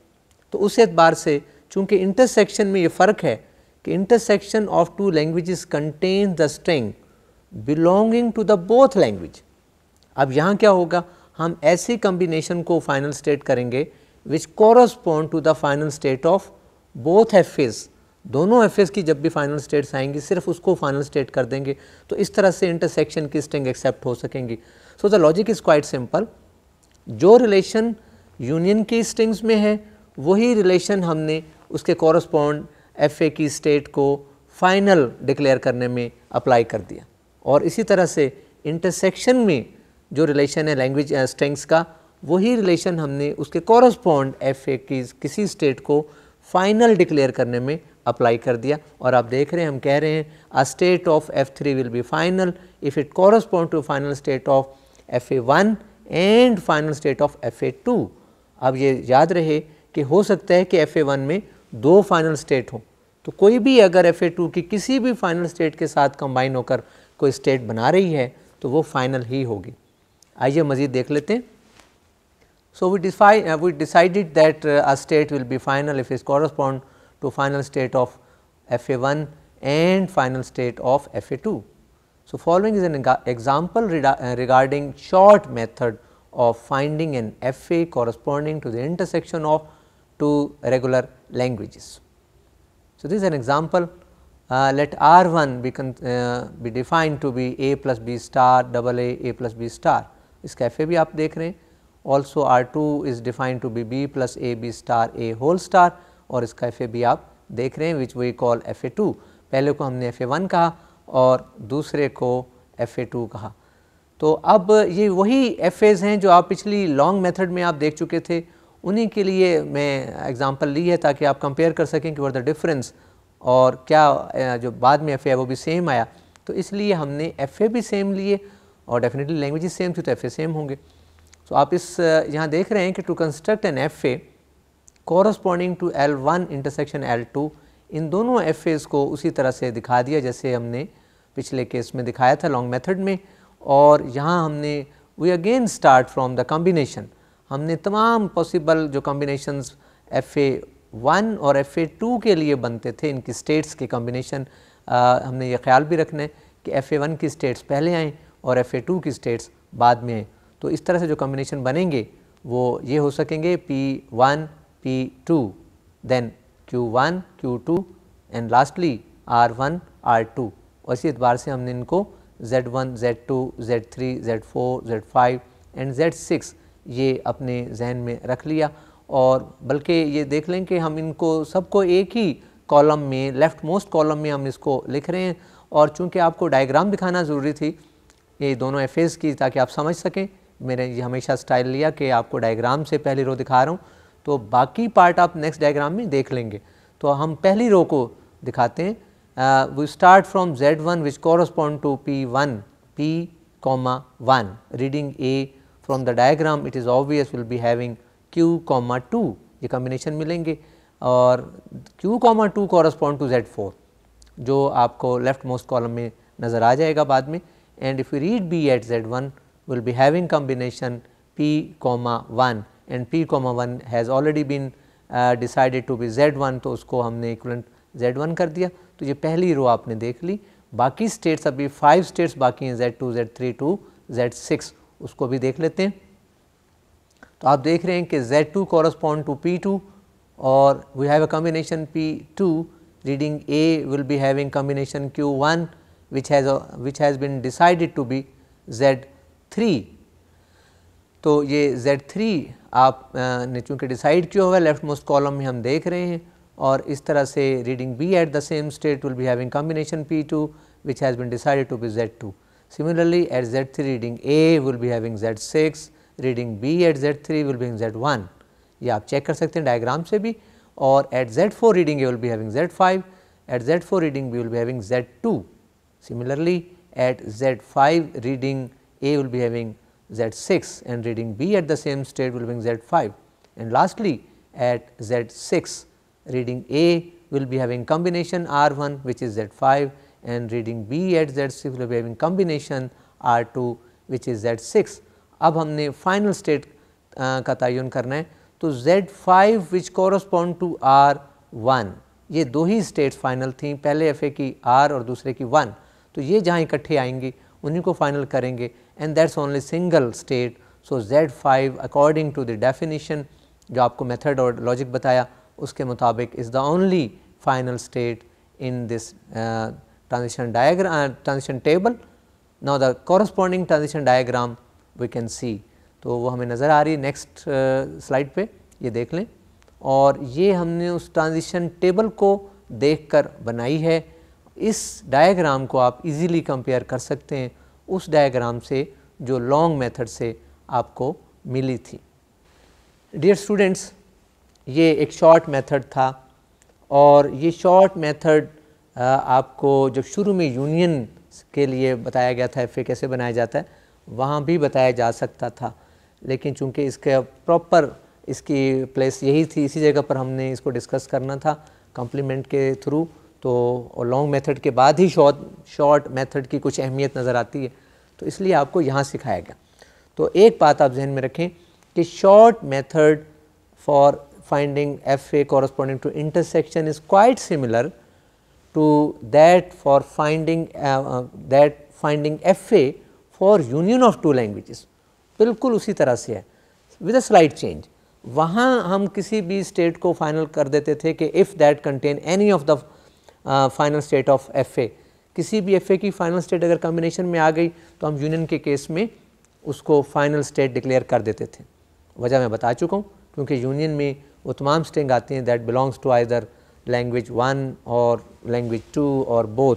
Speaker 1: तो उस एतबार से चूँकि इंटरसेक्शन में ये फ़र्क है कि intersection of two languages contain the string belonging to the both language. अब यहाँ क्या होगा, हम ऐसी कम्बिनेशन को फाइनल स्टेट करेंगे which correspond to the final state of both FAs। दोनों FAs की जब भी फाइनल स्टेट्स आएंगी सिर्फ उसको फाइनल स्टेट कर देंगे, तो इस तरह से इंटरसेक्शन की स्ट्रिंग एक्सेप्ट हो सकेंगी। So the logic is quite simple. जो रिलेशन यूनियन की स्ट्रिंग्स में है वही रिलेशन हमने उसके कॉरस्पॉन्ड FA की स्टेट को फाइनल डिक्लेयर करने में अप्लाई कर दिया। और इसी तरह से इंटरसेक्शन में जो रिलेशन है लैंग्वेज स्ट्रिंग्स का, वही रिलेशन हमने उसके कॉरस्पॉन्ड एफ ए की किसी स्टेट को फाइनल डिक्लेयर करने में अप्लाई कर दिया। और आप देख रहे हैं हम कह रहे हैं a state of F3 will be final if it correspond to final state of FA1 and final state of FA2। अब ये याद रहे कि हो सकता है कि FA1 में 2 फाइनल स्टेट हों, तो कोई भी अगर FA2 की किसी भी फाइनल स्टेट के साथ कंबाइन होकर कोई स्टेट बना रही है तो वो फाइनल ही होगी। आइए मज़ीद देख लेते हैं। So we decided that a state will be final if it correspond to final state of FA1 and final state of FA2. So following is an example regarding short method of finding an FA corresponding to the intersection of 2 regular languages. So this is an example. Let R1 be defined to be A plus B star double A plus B star. इसका FA भी आप देख रहे हैं। Also R2 is defined to be B plus A B star A whole star और इसका FA भी आप देख रहे हैं which we call FA2। पहले को हमने FA1 कहा और दूसरे को FA2 कहा। तो अब ये वही FAs हैं जो आप पिछली लॉन्ग मेथड में आप देख चुके थे, उन्हीं के लिए मैं एग्जांपल ली है ताकि आप कंपेयर कर सकें कि व्हाट द डिफरेंस और क्या जो बाद में FA है वो भी सेम आया। तो इसलिए हमने FA भी सेम लिए और डेफिनेटली लैंग्वेजेस सेम थी तो FA सेम होंगे। तो आप इस यहाँ देख रहे हैं कि to construct an FA corresponding to L1 intersection L2, इन दोनों FAs को उसी तरह से दिखा दिया जैसे हमने पिछले केस में दिखाया था लॉन्ग मेथड में। और यहाँ हमने we again start from the combination, हमने तमाम पॉसिबल जो कॉम्बिनेशंस FA1 और FA2 के लिए बनते थे इनकी स्टेट्स के कॉम्बिनेशन हमने ये ख्याल भी रखना है कि FA1 की स्टेट्स पहले आएँ और FA2 की स्टेट्स बाद में आएँ। तो इस तरह से जो कॉम्बिनेशन बनेंगे वो ये हो सकेंगे P1 P2 then Q1 Q2 and lastly R1 R2। और इसी एतबार से हमने इनको Z1 Z2 Z3 Z4 Z5 and Z6 ये अपने जहन में रख लिया। और बल्कि ये देख लें कि हम इनको सबको एक ही कॉलम में लेफ़्ट मोस्ट कॉलम में हम इसको लिख रहे हैं। और चूँकि आपको डायग्राम दिखाना ज़रूरी थी ये दोनों FAs की ताकि आप समझ सकें, मैंने ये हमेशा स्टाइल लिया कि आपको डायग्राम से पहली रो दिखा रहा हूँ तो बाकी पार्ट आप नेक्स्ट डायग्राम में देख लेंगे। तो हम पहली रो को दिखाते हैं। We start from Z1 which correspond to P1 P, 1 reading A from the diagram it is obvious will be having Q, 2 ये कॉम्बिनेशन मिलेंगे और Q, 2 कॉरस्पॉन्ड टू Z4 जो आपको लेफ्ट मोस्ट कॉलम में नज़र आ जाएगा बाद में। And if you read B at Z1 will be having combination P, 1 and P, 1 has already been decided to be Z1 तो उसको हमने इक्वलेंट Z1 कर दिया। तो ये पहली रो आपने देख ली। बाकी स्टेट्स अभी 5 स्टेट्स बाकी हैं Z2 Z3 to Z6, उसको भी देख लेते हैं। तो आप देख रहे हैं कि Z2 correspond to P2 और we have a combination P2 reading A will be having combination Q1 which has been decided to be Z3। तो ये Z3 आप ने चूँकि डिसाइड किया हुआ है लेफ्ट मोस्ट कॉलम में हम देख रहे हैं। और इस तरह से reading B at the same state will be having combination P2 which has been decided to be Z2. Similarly at Z3 reading A will be having Z6, reading B at Z3 will be having Z1, ये आप check कर सकते हैं diagram से भी। और at Z4 reading A will be having Z5, at Z4 reading B will be having Z2. Similarly at Z5 reading A will be having Z6 and reading B at the same state will be having Z5, and lastly at Z6 reading A will be having combination R1 which is Z5 and reading B at Z6 will be having combination R2 which is Z6. अब हमने final state का तयन करना है तो Z5 which correspond to R1, ये दो ही states final थी, पहले FA की R और दूसरे की 1, तो ये जहाँ इकट्ठे आएंगी उन्हीं को फाइनल करेंगे and that's only single state. So Z5 according to the definition जो आपको मेथड और लॉजिक बताया उसके मुताबिक is the only final state in this transition diagram transition table. Now the corresponding transition diagram we can see, तो वो हमें नज़र आ रही है नेक्स्ट स्लाइड पे, ये देख लें। और ये हमने उस ट्रांजिशन टेबल को देखकर बनाई है इस डायग्राम को आप इजीली कंपेयर कर सकते हैं उस डायग्राम से जो लॉन्ग मेथड से आपको मिली थी। डियर स्टूडेंट्स, ये एक शॉर्ट मेथड था और ये शॉर्ट मेथड आपको जब शुरू में यूनियन के लिए बताया गया था एफए कैसे बनाया जाता है वहाँ भी बताया जा सकता था, लेकिन चूंकि इसका प्रॉपर इसकी प्लेस यही थी, इसी जगह पर हमने इसको डिस्कस करना था कॉम्प्लीमेंट के थ्रू, तो लॉन्ग मेथड के बाद ही शॉर्ट मेथड की कुछ अहमियत नज़र आती है, तो इसलिए आपको यहाँ सिखाया गया। तो एक बात आप जहन में रखें कि short method for finding FA corresponding to intersection is quite similar to that for finding FA for union of two languages, बिल्कुल उसी तरह से है with a slight change। वहाँ हम किसी भी स्टेट को फाइनल कर देते थे कि if that contain any of the final state of FA, किसी भी FA की फाइनल स्टेट अगर कॉम्बिनेशन में आ गई तो हम यूनियन के केस में उसको फाइनल स्टेट डिक्लेयर कर देते थे। वजह मैं बता चुका हूँ, क्योंकि यूनियन में वो तमाम स्ट्रिंग आती हैं that belongs to either language 1 और लैंग्वेज 2 और बोथ,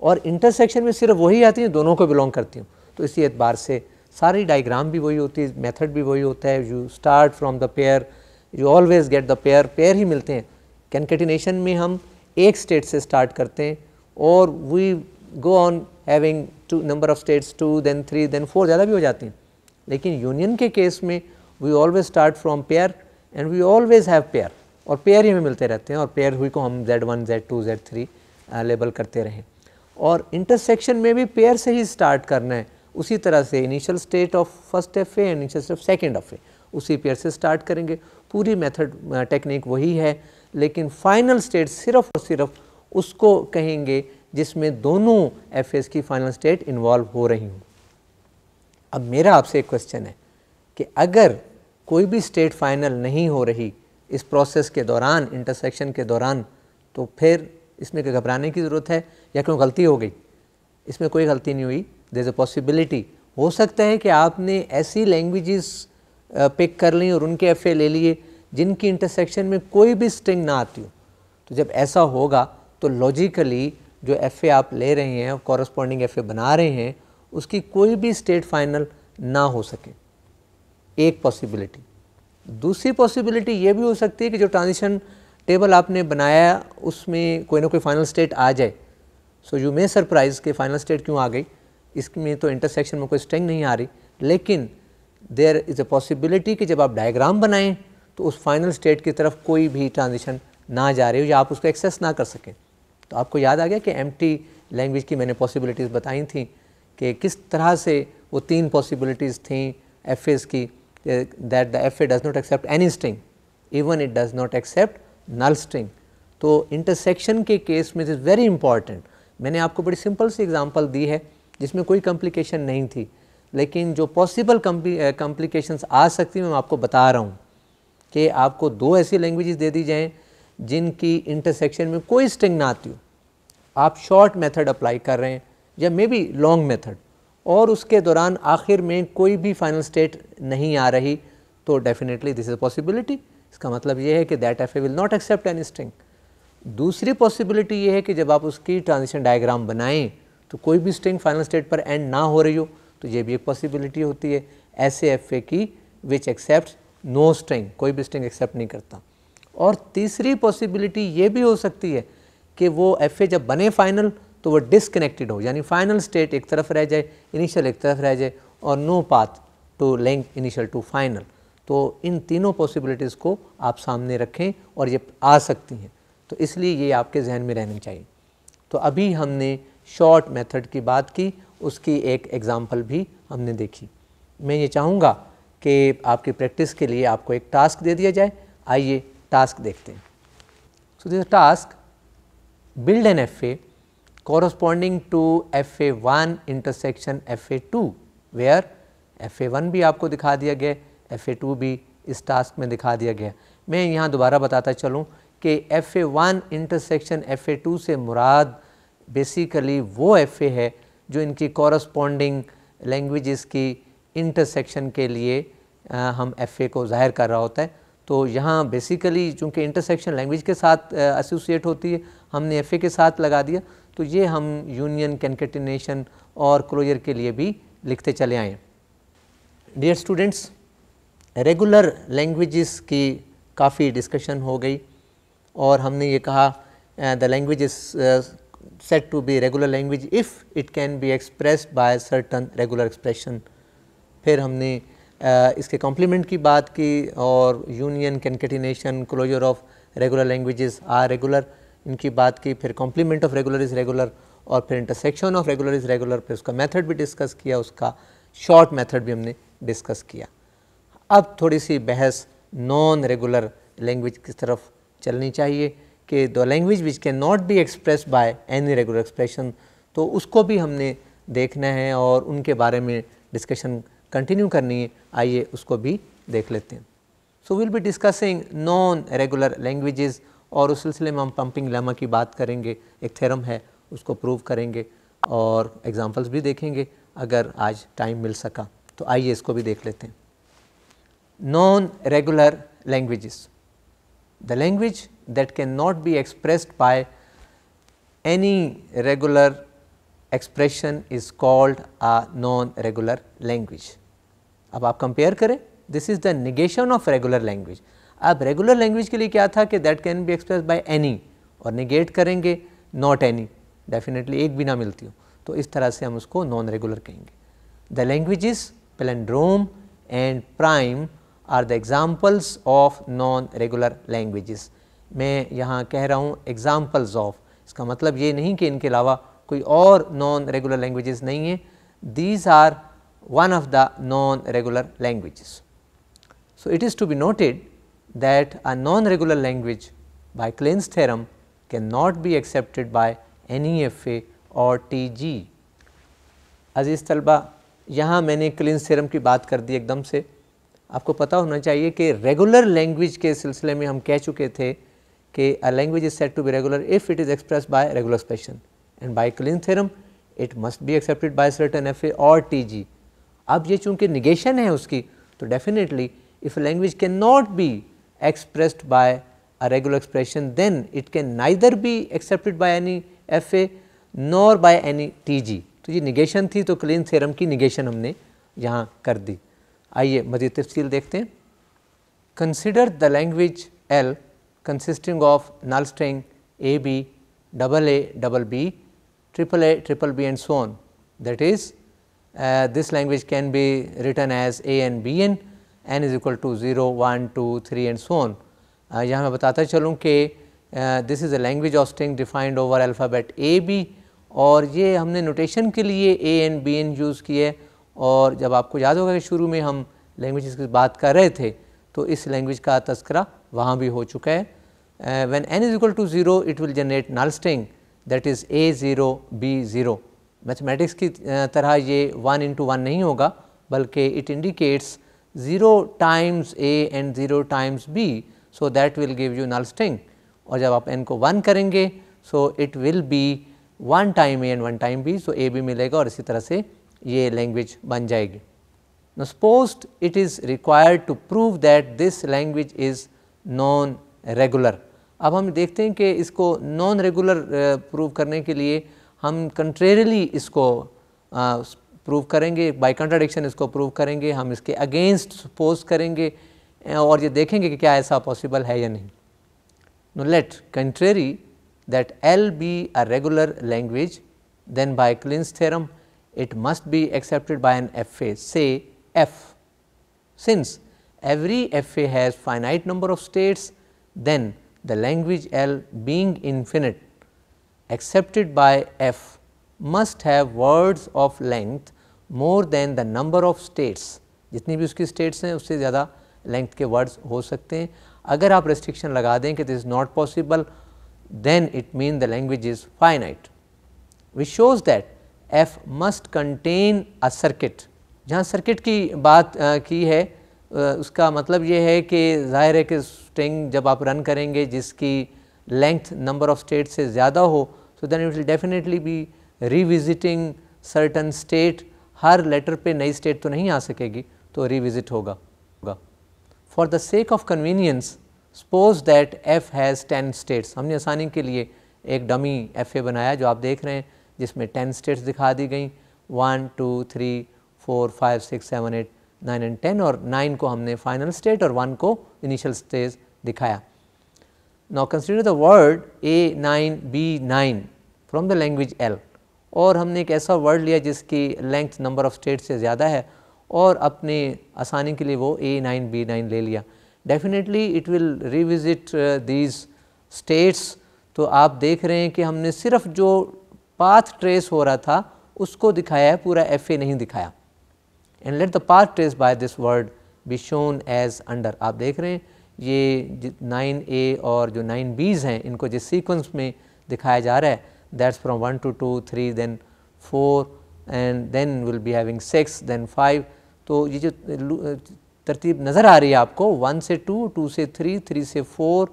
Speaker 1: और इंटरसेक्शन में सिर्फ वही आती हैं दोनों को बिलोंग करती हूँ। तो इसी एतबार से सारी डायग्राम भी वही होती है, मेथड भी वही होता है। You start from the pair, you always get the pair ही मिलते हैं। कैनकेटिनेशन में हम एक स्टेट से स्टार्ट करते हैं और we go on having number of states 2 then 3 then 4 ज़्यादा भी हो जाती हैं, लेकिन यूनियन के केस में we always start from pair and we always have pair, और पेयर ही हमें मिलते रहते हैं और पेयर हुई को हम Z1 Z2 Z3 लेबल करते रहें। और इंटरसेक्शन में भी पेयर से ही स्टार्ट करना है, उसी तरह से initial state of first FA and initial state of second FA उसी पेयर से स्टार्ट करेंगे। पूरी मेथड टेक्निक वही है, लेकिन फाइनल स्टेट सिर्फ और सिर्फ उसको कहेंगे जिसमें दोनों FAs की फाइनल स्टेट इन्वॉल्व हो रही हूँ। अब मेरा आपसे एक क्वेश्चन है कि अगर कोई भी स्टेट फाइनल नहीं हो रही इस प्रोसेस के दौरान, इंटरसेक्शन के दौरान, तो फिर इसमें घबराने की ज़रूरत है या क्यों गलती हो गई? इसमें कोई गलती नहीं हुई। देयर इज़ अ पॉसिबिलिटी, हो सकता है कि आपने ऐसी लैंग्वेजेस पिक कर ली और उनके FA ले लिए जिनकी इंटरसेक्शन में कोई भी स्ट्रिंग ना आती हो। तो जब ऐसा होगा तो लॉजिकली जो FA आप ले रहे हैं, कॉरस्पॉन्डिंग FA बना रहे हैं, उसकी कोई भी स्टेट फाइनल ना हो सके, एक पॉसिबिलिटी। दूसरी पॉसिबिलिटी ये भी हो सकती है कि जो ट्रांजिशन टेबल आपने बनाया उसमें कोई ना कोई फाइनल स्टेट आ जाए। सो यू मे सरप्राइज कि फाइनल स्टेट क्यों आ गई, इसमें तो इंटरसेक्शन में कोई स्ट्रिंग नहीं आ रही, लेकिन देयर इज़ अ पॉसिबिलिटी कि जब आप डायग्राम बनाएं तो उस फाइनल स्टेट की तरफ कोई भी ट्रांजिशन ना जा रही हो या आप उसको एक्सेस ना कर सकें। तो आपको याद आ गया कि एम्प्टी लैंग्वेज की मैंने पॉसिबिलिटीज़ बताई थी कि किस तरह से वो 3 पॉसिबिलिटीज़ थी FAs की, that the FA does not accept any string, even it does not accept null string। तो इंटरसेक्शन के केस में इज वेरी इंपॉर्टेंट। मैंने आपको बड़ी सिंपल सी एग्जांपल दी है जिसमें कोई कॉम्प्लिकेशन नहीं थी, लेकिन जो पॉसिबल कॉम्प्लिकेशंस आ सकती हैं मैं आपको बता रहा हूँ कि आपको 2 ऐसी लैंग्वेजेस दे दी जाएँ जिनकी इंटरसेक्शन में कोई स्ट्रिंग ना आती हो, आप शॉर्ट मेथड अप्लाई कर रहे हैं या मे बी लॉन्ग मेथड, और उसके दौरान आखिर में कोई भी फाइनल स्टेट नहीं आ रही, तो definitely this is a possibility. इसका मतलब ये है कि that FA will not accept any string. दूसरी पॉसिबिलिटी ये है कि जब आप उसकी ट्रांजिशन डायग्राम बनाएं तो कोई भी स्ट्रिंग फाइनल स्टेट पर एंड ना हो रही हो, तो ये भी एक पॉसिबिलिटी होती है ऐसे FA की विच एक्सेप्ट नो स्ट्रिंग, कोई भी स्ट्रिंग एक्सेप्ट नहीं करता। और तीसरी पॉसिबिलिटी ये भी हो सकती है कि वो FA जब बने फाइनल तो वो डिसकनेक्टेड हो, यानी फाइनल स्टेट एक तरफ रह जाए, इनिशियल एक तरफ रह जाए, और no path to link initial to final. तो इन तीनों पॉसिबिलिटीज़ को आप सामने रखें और ये आ सकती हैं, तो इसलिए ये आपके जहन में रहनी चाहिए। तो अभी हमने शॉर्ट मेथड की बात की, उसकी एक एग्जांपल भी हमने देखी। मैं ये चाहूँगा कि आपकी प्रैक्टिस के लिए आपको एक टास्क दे दिया जाए। आइए टास्क देखते हैं। So this task, build an FA corresponding to FA1 intersection FA2, where FA1 भी आपको दिखा दिया गया, FA2 भी इस टास्क में दिखा दिया गया। मैं यहाँ दोबारा बताता चलूँ कि FA1 इंटरसेक्शन FA2 से मुराद बेसिकली वो FA है जो इनकी कॉरस्पॉन्डिंग लैंग्वेजेस की इंटरसेक्शन के लिए हम FA को ज़ाहिर कर रहा होता है। तो यहाँ बेसिकली चूँकि इंटरसेक्शन लैंग्वेज के साथ एसोसिएट होती है, हमने FA के साथ लगा दिया, तो ये हम यूनियन, कंकैटिनेशन और क्लोजर के लिए भी लिखते चले आए। डियर स्टूडेंट्स, रेगुलर लैंग्वेजेस की काफ़ी डिस्कशन हो गई और हमने ये कहा the language is said to be regular language if it can be expressed by certain regular expression. फिर हमने इसके कॉम्प्लीमेंट की बात की और union, concatenation, closure of regular languages are regular, इनकी बात की। फिर complement of regular is regular और फिर intersection of regular is regular. फिर उसका मेथड भी डिस्कस किया, उसका शॉर्ट मेथड भी हमने डिस्कस किया। अब थोड़ी सी बहस नॉन रेगुलर लैंग्वेज की तरफ चलनी चाहिए कि the language which can not be expressed by any regular expression, तो उसको भी हमने देखना है और उनके बारे में डिस्कशन कंटिन्यू करनी है। आइए उसको भी देख लेते हैं। So will be discussing non regular languages और उस सिलसिले में हम पंपिंग लेमा की बात करेंगे, एक थ्योरम है उसको प्रूव करेंगे और एग्जांपल्स भी देखेंगे अगर आज टाइम मिल सका। तो आइए इसको भी देख लेते हैं। Non regular languages, the language that can not be expressed by any regular expression is called a non regular language. अब आप कंपेयर करें, this is the negation of regular language. अब रेगुलर लैंग्वेज के लिए क्या था कि that can be expressed by any, और निगेट करेंगे नॉट एनी, डेफिनेटली एक भी ना मिलती हो, तो इस तरह से हम उसको नॉन रेगुलर कहेंगे। The languages palindrome and prime are the examples of non regular languages. मैं यहाँ कह रहा हूँ एग्जाम्पल्स ऑफ, इसका मतलब ये नहीं कि इनके अलावा कोई और नॉन रेगुलर लैंग्वेजेस नहीं है। These are one of the non-regular languages. So, it is to be noted that a non-regular language by Klein's theorem cannot be accepted by any FA or TG. अजीज़ तलबा, यहाँ मैंने cleans theorem की बात कर दी एकदम से। आपको पता होना चाहिए कि रेगुलर लैंग्वेज के सिलसिले में हम कह चुके थे कि a language is said to be regular if it is expressed by regular expression, and by Klein's theorem it must be accepted by certain FA or TG. अब ये चूँकि निगेशन है उसकी, तो definitely if language can not be expressed by a regular expression then it can neither be accepted by any FA nor by any TG। तो ये negation थी, तो क्लीन थ्योरम की निगेशन हमने यहाँ कर दी। आइए मज़ीद तफसील देखते हैं। Consider the language L consisting of null string AB, AA, BB, AAA, BBB and so on, that is this language can be written as A and Bn, n is equal to 0, 1, 2, 3 and so on. यहाँ मैं बताता चलूँ कि this is a language of string defined over alphabet A, B, और ये हमने notation के लिए A and Bn यूज़ किए। और जब आपको याद होगा कि शुरू में हम लैंग्वेज की बात कर रहे थे तो इस लैंग्वेज का तस्करा वहाँ भी हो चुका है। when n is equal to 0 it will generate null string that is A0, B0। Mathematics की तरह ये 1 into 1 नहीं होगा, बल्कि it indicates 0 times A and 0 times B, so that will give you null string। और जब आप n को 1 करेंगे so it will be 1 time A and 1 time B, so A B मिलेगा और इसी तरह से ये लैंग्वेज बन जाएगी। Now suppose it is required to prove that this language is non regular। अब हम देखते हैं कि इसको नॉन रेगुलर प्रूव करने के लिए हम कंट्रेरिली इसको प्रूव करेंगे, बाय कंट्राडिक्शन इसको प्रूव करेंगे, हम इसके अगेंस्ट सपोज करेंगे और ये देखेंगे कि क्या ऐसा पॉसिबल है या नहीं। No let contrary that L be a regular language, then by Klein's theorem it must be accepted by an FA, say F. Since every FA has finite number of states, then the language L being infinite accepted by F must have words of length more than the number of states। जितनी भी उसकी states हैं उससे ज़्यादा length के words हो सकते हैं। अगर आप रेस्ट्रिक्शन लगा दें कि this is not possible, then it means the language is finite, which shows that F must contain a circuit। जहाँ सर्किट की बात की है उसका मतलब ये है कि ज़ाहिर है कि स्ट्रिंग जब आप रन करेंगे जिसकी लेंथ नंबर ऑफ स्टेट से ज़्यादा हो, so then it will definitely be revisiting certain state. हर लेटर पे नई स्टेट तो नहीं आ सकेगी, तो रिविजिट होगा। For the sake of convenience, suppose that F has 10 states। हमने आसानी के लिए एक डमी FA बनाया जो आप देख रहे हैं, जिसमें 10 स्टेट्स दिखा दी गई, 1 2 3 4 5 6 7 8 9 एंड 10, और 9 को हमने फाइनल स्टेट और 1 को इनिशियल स्टेज दिखाया। Now consider the word A9B9 from the language L, और हमने एक ऐसा वर्ड लिया जिसकी लेंथ नंबर ऑफ स्टेट से ज़्यादा है और अपने आसानी के लिए वो A9B9 ले लिया। Definitely it will revisit these states. तो आप देख रहे हैं कि हमने सिर्फ जो पाथ ट्रेस हो रहा था उसको दिखाया है, पूरा FA नहीं दिखाया। And let the path trace by this word be shown as under. आप देख रहे हैं ये 9A और जो 9Bs हैं इनको जिस सीक्वेंस में दिखाया जा रहा है, that's from 1 to 2 3 then 4 and then will be having 6 then 5। तो ये जो तरतीब नज़र आ रही है आपको, 1 से 2, 2 से 3, 3 से 4,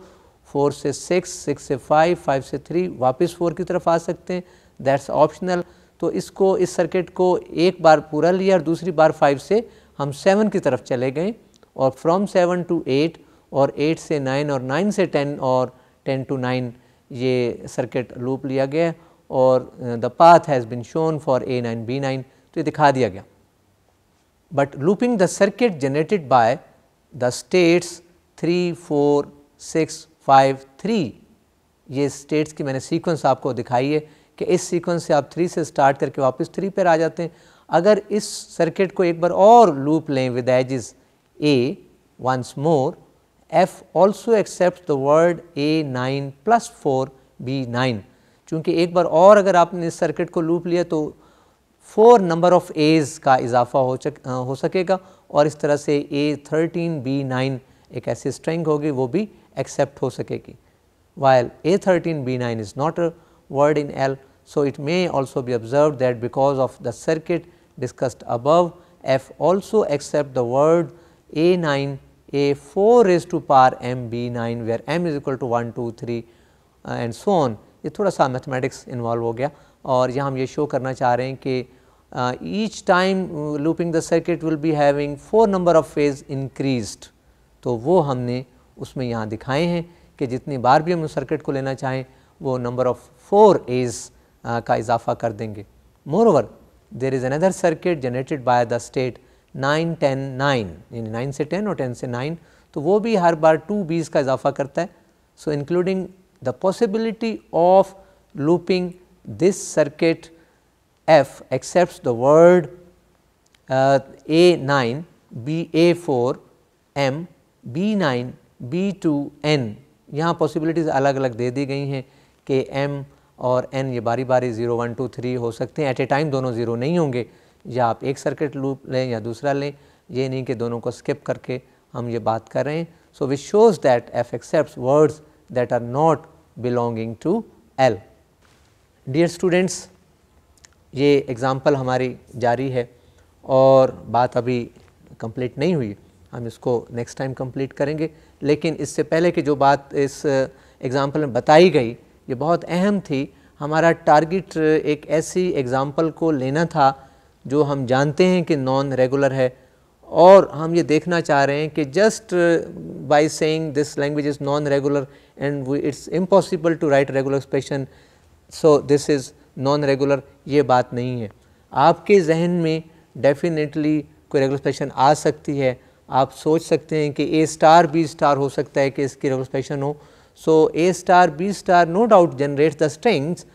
Speaker 1: 4 से 6, 6 से 5, 5 से 3, वापस 4 की तरफ आ सकते हैं, दैट्स ऑप्शनल। तो इसको, इस सर्किट को एक बार पूरा लिया और दूसरी बार 5 से हम 7 की तरफ चले गए, और फ्रॉम 7 to 8 और 8 से 9 और 9 से 10 और 10 to 9 ये सर्किट लूप लिया गया, और the path has been shown for A9B9, तो ये दिखा दिया गया। But looping the circuit generated by the states 3 4 6 5 3, ये स्टेट्स की मैंने सीक्वेंस आपको दिखाई है कि इस सीक्वेंस से आप 3 से स्टार्ट करके वापस 3 पर आ जाते हैं। अगर इस सर्किट को एक बार और लूप लें with edges A once more, F also accepts the word A9 plus 4B9। चूँकि एक बार और अगर आपने इस सर्किट को लूप लिया तो 4 नंबर ऑफ A's का इजाफा हो सकेगा, और इस तरह से A13B9 एक ऐसी स्ट्रिंग होगी वो भी एक्सेप्ट हो सकेगी। While A13B9 is not a word in L, so it may also be observed that because of the circuit discussed above, F also accept the word A9 A4 raised to power m B9 where m is equal to 1 2 3 and so on। ये थोड़ा सा mathematics involve हो गया, और यहाँ हम ये show करना चाह रहे हैं कि each time looping the circuit will be having 4 number of phase increased. तो वो हमने उसमें यहाँ दिखाए हैं कि जितनी बार भी हम उस सर्किट को लेना चाहें वो नंबर ऑफ 4 A's का इजाफा कर देंगे। Moreover there is another circuit generated by the state 9 10 9, यानी 9 से 10 और 10 से 9, तो वो भी हर बार 2 B's का इजाफा करता है। सो including the possibility of looping this circuit, F accepts the word A9 BA4 M B9 B2 N। यहाँ पॉसिबिलिटीज़ अलग अलग दे दी गई हैं कि M और N ये बारी बारी 0 1 2 3 हो सकते हैं, एट ए टाइम दोनों 0 नहीं होंगे, या आप एक सर्किट लूप लें या दूसरा लें, ये नहीं कि दोनों को स्किप करके हम ये बात कर रहे हैं। So which shows that F accepts words that are not belonging to L। Dear students, ये एग्ज़ाम्पल हमारी जारी है और बात अभी कंप्लीट नहीं हुई, हम इसको नेक्स्ट टाइम कंप्लीट करेंगे। लेकिन इससे पहले कि जो बात इस एग्ज़ाम्पल में बताई गई ये बहुत अहम थी। हमारा टारगेट एक ऐसी एग्ज़ाम्पल को लेना था जो हम जानते हैं कि नॉन रेगुलर है, और हम ये देखना चाह रहे हैं कि just by saying this language is non regular and it's impossible to write regular expression, so this is non regular, ये बात नहीं है। आपके जहन में डेफिनेटली कोई रेगुलर एक्सप्रेशन आ सकती है, आप सोच सकते हैं कि A स्टार B स्टार हो सकता है कि इसकी रेगुलर एक्सप्रेशन हो। सो A star B star no doubt generates the strings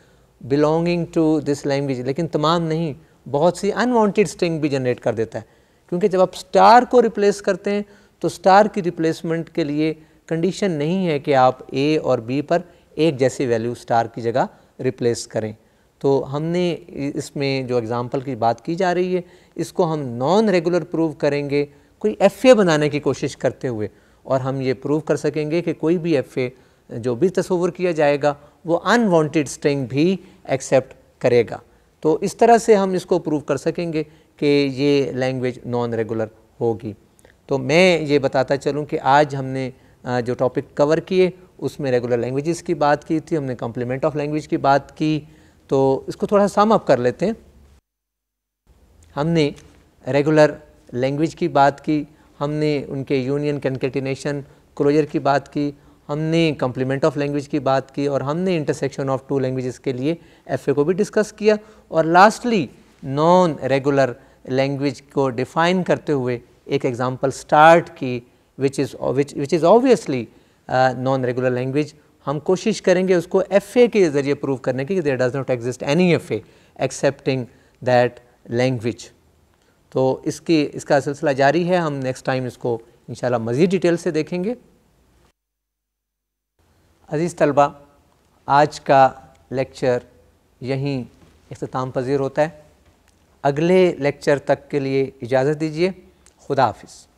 Speaker 1: belonging to this language, लेकिन तमाम नहीं, बहुत सी अनवांटेड स्ट्रिंग भी जनरेट कर देता है, क्योंकि जब आप स्टार को रिप्लेस करते हैं तो स्टार की रिप्लेसमेंट के लिए कंडीशन नहीं है कि आप A और B पर एक जैसी वैल्यू स्टार की जगह रिप्लेस करें। तो हमने इसमें जो एग्ज़ाम्पल की बात की जा रही है इसको हम नॉन रेगुलर प्रूव करेंगे कोई FA बनाने की कोशिश करते हुए, और हम ये प्रूव कर सकेंगे कि कोई भी FA जो भी तस्वुर किया जाएगा वो अनवांटेड स्ट्रिंग भी एक्सेप्ट करेगा। तो इस तरह से हम इसको प्रूव कर सकेंगे कि ये लैंग्वेज नॉन रेगुलर होगी। तो मैं ये बताता चलूँ कि आज हमने जो टॉपिक कवर किए उसमें रेगुलर लैंग्वेजेस की बात की थी, हमने कॉम्प्लीमेंट ऑफ लैंग्वेज की बात की, तो इसको थोड़ा सम अप कर लेते हैं। हमने रेगुलर लैंग्वेज की बात की, हमने उनके यूनियन, कॉन्कैटिनेशन, क्लोजर की बात की, हमने कम्प्लीमेंट ऑफ लैंग्वेज की बात की और हमने इंटरसेक्शन ऑफ टू लैंग्वेजेस के लिए FA को भी डिस्कस किया और लास्टली नॉन रेगुलर लैंग्वेज को डिफ़ाइन करते हुए एक एग्जांपल स्टार्ट की which is obviously non regular language. हम कोशिश करेंगे उसको FA के ज़रिए प्रूव करने की कि there does not exist any FA accepting that language. तो इसका सिलसिला जारी है, हम नेक्स्ट टाइम इसको इंशाल्लाह मज़ीद डिटेल से देखेंगे। अज़ीज़ तलबा, आज का लेक्चर यहीं इख्तिताम पज़ीर होता है। अगले लेक्चर तक के लिए इजाज़त दीजिए। खुदा हाफिज़।